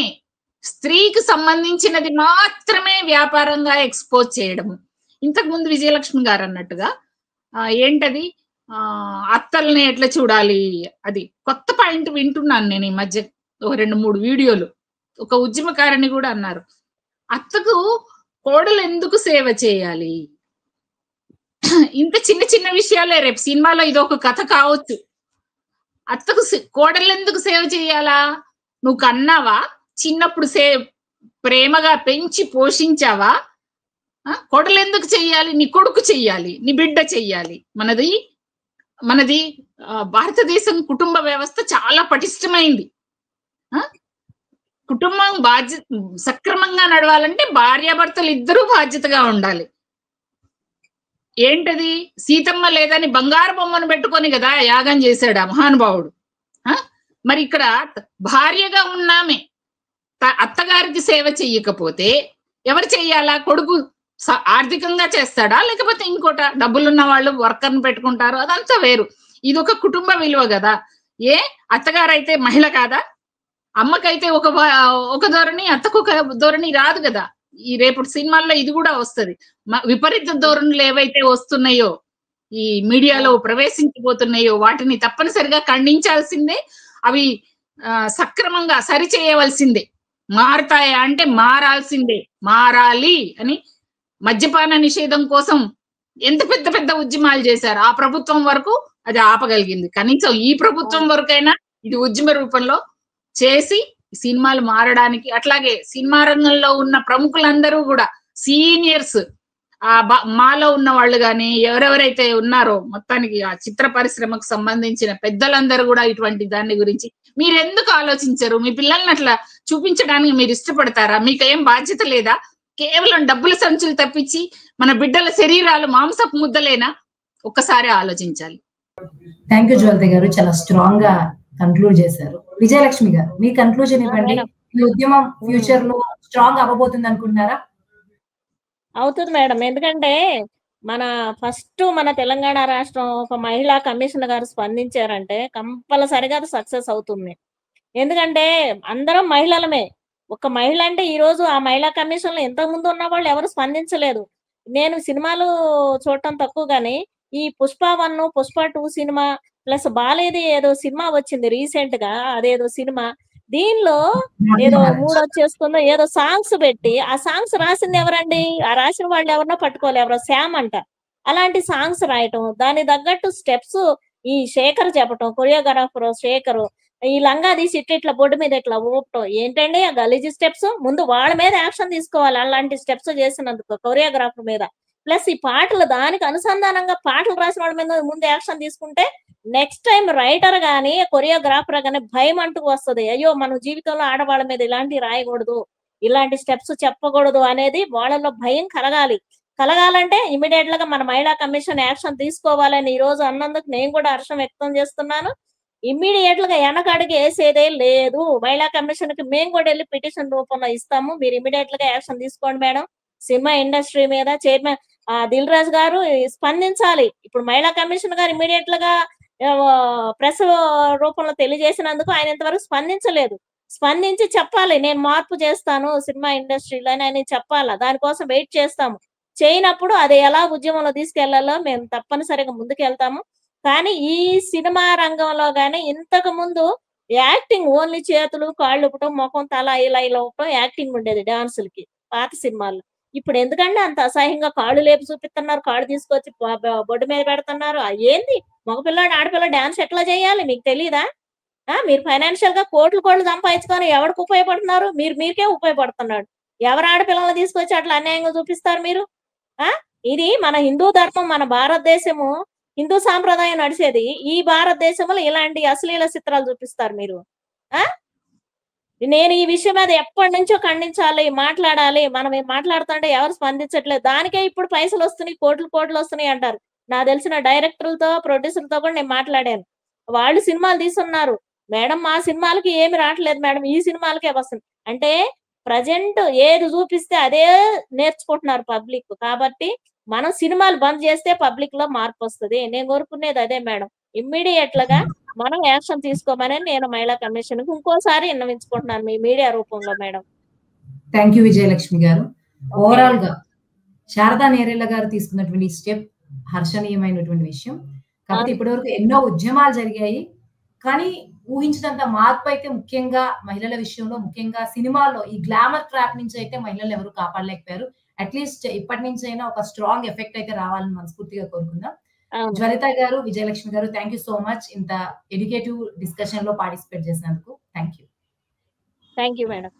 స్త్రీకి సంబంధించినది మాత్రమే వ్యాపారంగా ఎక్స్పోజ్ చేయడము. ఇంతకు ముందు విజయలక్ష్మి గారు అన్నట్టుగా ఏంటది అత్తల్ని ఎట్లా చూడాలి, అది కొత్త పాయింట్ వింటున్నాను నేను ఈ మధ్య. ఒక 2-3 వీడియోలు ఒక ఉద్యమకారిని కూడా అన్నారు, అత్తకు కోడలు ఎందుకు సేవ చేయాలి. ఇంత చిన్న చిన్న విషయాలే, రేపు సినిమాలో ఇది ఒక కథ కావచ్చు. అత్తకు కోడలు ఎందుకు సేవ చేయాలా, నువ్వు కన్నావా, చిన్నప్పుడు ప్రేమగా పెంచి పోషించావా, కోడలు ఎందుకు చెయ్యాలి, నీ కొడుకు చెయ్యాలి, నీ బిడ్డ చెయ్యాలి. మనది భారతదేశం కుటుంబ వ్యవస్థ చాలా పటిష్టమైంది. కుటుంబం సక్రమంగా నడవాలంటే భార్యాభర్తలు ఇద్దరూ బాధ్యతగా ఉండాలి. ఏంటది, సీతమ్మ లేదని బంగారు బొమ్మను పెట్టుకొని కదా యాగం చేశాడు ఆ మహానుభావుడు. మరి ఇక్కడ భార్యగా ఉన్నామే అత్తగారికి సేవ చెయ్యకపోతే ఎవరు చెయ్యాలా, కొడుకు ఆర్థికంగా చేస్తాడా, లేకపోతే ఇంకోట డబ్బులున్న వాళ్ళు వర్కర్ని పెట్టుకుంటారు, అదంతా వేరు. ఇది ఒక కుటుంబ విలువ కదా. అత్తగారు అయితే మహిళ కాదా, అమ్మకైతే ఒక ధోరణి, అత్తకు ఒక ధోరణి రాదు కదా. ఈ రేపటి సినిమాల్లో ఇది కూడా వస్తుంది. విపరీత ధోరణులు ఏవైతే వస్తున్నాయో, ఈ మీడియాలో ప్రవేశించిపోతున్నాయో, వాటిని తప్పనిసరిగా ఖండించాల్సిందే. అవి సక్రమంగా సరిచేయవలసిందే. మారుతాయా అంటే మారాల్సిందే, మారాలి అని. మద్యపాన నిషేధం కోసం ఎంత పెద్ద పెద్ద ఉద్యమాలు చేశారు, ఆ ప్రభుత్వం వరకు అది ఆపగలిగింది. కనీసం ఈ ప్రభుత్వం వరకైనా ఇది ఉద్యమ రూపంలో చేసి సినిమాలు మారడానికి, అట్లాగే సినిమా రంగంలో ఉన్న ప్రముఖులందరూ కూడా సీనియర్స్, మాలో ఉన్న వాళ్ళు కానీ ఎవరెవరైతే ఉన్నారో మొత్తానికి ఆ చిత్ర పరిశ్రమకు సంబంధించిన పెద్దలందరూ కూడా ఇటువంటి దాని గురించి మీరు ఎందుకు ఆలోచించరు? మీ పిల్లల్ని అట్లా చూపించడానికి మీరు ఇష్టపడతారా? మీకు ఏం బాధ్యత లేదా? కేవలం డబ్బుల సంచులు తప్పించి మన బిడ్డల శరీరాలు మాంసపు ముద్దలేనా? ఒక్కసారి ఆలోచించాలి. థ్యాంక్ యూ జ్యోతి గారు, చాలా స్ట్రాంగ్ గా కన్క్లూడ్ చేశారు. విజయలక్ష్మి గారు, మీ కన్క్లూజన్ ఇవ్వండి. ఈ ఉద్యమం ఫ్యూచర్ లో స్ట్రాంగ్ అవ్వబోతుంది అనుకుంటున్నారా? అవుతుంది మేడం. ఎందుకంటే మన తెలంగాణ రాష్ట్రం ఒక మహిళా కమిషన్ గారు స్పందించారంటే కంపల్సరిగా అది సక్సెస్ అవుతుంది. ఎందుకంటే అందరం మహిళలమే. ఒక మహిళ అంటే ఈ రోజు ఆ మహిళా కమిషన్ లో ఇంతకు ముందు ఉన్న వాళ్ళు ఎవరు స్పందించలేదు. నేను సినిమాలు చూడటం తక్కువ గానీ ఈ పుష్ప 1, పుష్ప 2 సినిమా ప్లస్ బాలేది ఏదో సినిమా వచ్చింది రీసెంట్ గా, అదేదో సినిమా, దీనిలో ఏదో మూడొచ్చేస్తుందో ఏదో సాంగ్స్ పెట్టి, ఆ సాంగ్స్ రాసింది ఎవరండి? ఆ రాసిన వాళ్ళు ఎవరినో పట్టుకోవాలి, ఎవరో శ్యామ్ అంట. అలాంటి సాంగ్స్ రాయటం, దాని తగ్గట్టు స్టెప్స్ ఈ శేఖర్ చెప్పటం, కొరియోగ్రాఫర్ శేఖర్ ఈ లంగా తీసి ఇట్లా బొడ్డు మీద ఇట్లా ఊపటం, ఏంటండి ఆ గలీజీ స్టెప్స్? ముందు వాళ్ళ మీద యాక్షన్ తీసుకోవాలి అలాంటి స్టెప్స్ చేసినందుకు కొరియోగ్రాఫర్ మీద. ప్లస్ ఈ పాటలు దానికి అనుసంధానంగా పాటలు రాసిన వాళ్ళ మీద ముందు యాక్షన్ తీసుకుంటే నెక్స్ట్ టైం రైటర్ గానీ కొరియోగ్రాఫర్ గానీ భయం అంటూ వస్తుంది. అయ్యో మనం జీవితంలో ఆడవాళ్ళ మీద ఇలాంటివి రాయకూడదు, ఇలాంటి స్టెప్స్ చెప్పకూడదు అనేది వాళ్ళలో భయం కలగాలంటే ఇమీడియట్ గా మన మహిళా కమిషన్ యాక్షన్ తీసుకోవాలని ఈ రోజు అన్నందుకు నేను కూడా హర్షం వ్యక్తం చేస్తున్నాను. ఇమ్మీడియట్ గా వెనకడుగు వేసేదే లేదు. మహిళా కమిషన్ కి మేము కూడా వెళ్ళి పిటిషన్ రూపంలో ఇస్తాము. మీరు ఇమ్మీడియట్ గా యాక్షన్ తీసుకోండి మేడం. సినిమా ఇండస్ట్రీ మీద చైర్మన్ దిల్ రాజు గారు స్పందించాలి. ఇప్పుడు మహిళా కమిషన్ గారు ఇమ్మీడియట్ గా ప్రెస్ రూపంలో తెలియజేసినందుకు ఆయన ఇంతవరకు స్పందించలేదు. స్పందించి చెప్పాలి, నేను మార్పు చేస్తాను సినిమా ఇండస్ట్రీలో అని చెప్పాలా. దానికోసం వెయిట్ చేస్తాము. చేయనప్పుడు అది ఎలా ఉద్యమంలో తీసుకెళ్లాలో మేము తప్పనిసరిగా ముందుకెళ్తాము. కానీ ఈ సినిమా రంగంలో గానీ ఇంతకు ముందు యాక్టింగ్ ఓన్లీ చేతులు కాళ్ళు ఊపటం, ముఖం తల ఇలా ఊపటం యాక్టింగ్ ఉండేది డాన్సులకి పాత సినిమాల్లో. ఇప్పుడు ఎందుకంటే అంత అసహ్యంగా కాళ్ళు లేపి చూపిస్తున్నారు, కాళ్ళు తీసుకొచ్చి బొడ్డు మీద పెడుతున్నారు. ఏంది మగపిల్లాడు ఆడపిల్ల డాన్స్ ఎట్లా చేయాలి మీకు తెలీదా? మీరు ఫైనాన్షియల్ గా కోట్లు సంపాదించుకొని ఎవరికి ఉపయోగపడుతున్నారు? మీకే ఉపయోగపడుతున్నాడు. ఎవరు ఆడపిల్లలు తీసుకొచ్చి అట్లా అన్యాయంగా చూపిస్తారు మీరు? ఇది మన హిందూ ధర్మం, మన భారతదేశము హిందూ సాంప్రదాయం నడిచేది. ఈ భారతదేశంలో ఇలాంటి అశ్లీల చిత్రాలు చూపిస్తారు మీరు. నేను ఈ విషయం మీద ఎప్పటి నుంచో ఖండించాలి, మాట్లాడాలి. మనం మాట్లాడుతుంటే ఎవరు స్పందించట్లేదు. దానికే ఇప్పుడు పైసలు వస్తున్నాయి, కోట్లు వస్తున్నాయి అంటారు. నాకు తెలిసిన డైరెక్టర్లతో ప్రొడ్యూసర్లతో కూడా నేను మాట్లాడాను. వాళ్ళు సినిమాలు తీస్తున్నారు, మేడం మా సినిమాలకి ఏమి రావట్లేదు మేడం, ఈ సినిమాలకే వస్తుంది అంటే ప్రజెంట్ ఏది చూపిస్తే అదే నేర్చుకుంటున్నారు పబ్లిక్. కాబట్టి మనం సినిమాలు బంద్ చేస్తే పబ్లిక్ లో మార్పు వస్తుంది. నేను కోరుకునేది అదే మేడం. ఇమ్మీడియట్ గా మనం యాక్షన్ తీసుకోమని నేను మహిళా కమిషన్ కు ఇంకోసారి విన్నవించుకుంటున్నాను మీ మీడియా రూపంలో మేడం. థ్యాంక్ యూ విజయలక్ష్మి గారు. ఓకే. ఓవరాల్ గా శారదా నేరెళ్ళ గారు తీసుకున్నటువంటి స్టెప్ హర్షణీయమైనటువంటి విషయం. కాకపోతే అవును. ఇప్పటివరకు ఎన్నో ఉద్యమాలు జరిగాయి. కానీ ఊహించినంత మార్పు అయితే ముఖ్యంగా మహిళల విషయంలో, ముఖ్యంగా సినిమాల్లో ఈ గ్లామర్ ట్రాప్ నుంచి అయితే మహిళలు ఎవరు కాపాడలేకపోయారు. అట్‌లీస్ట్ ఇప్పటి నుంచైనా ఒక స్ట్రాంగ్ ఎఫెక్ట్ అయితే రావాలని మనస్ఫూర్తిగా కోరుకుందాం. అవును. జ్వలిత గారు, విజయలక్ష్మి గారు థాంక్ యూ సో మచ్ ఇంత ఎడ్యుకేటివ్ డిస్కషన్‌లో పార్టిసిపేట్ చేసినందుకు. Thank you. Thank you madam.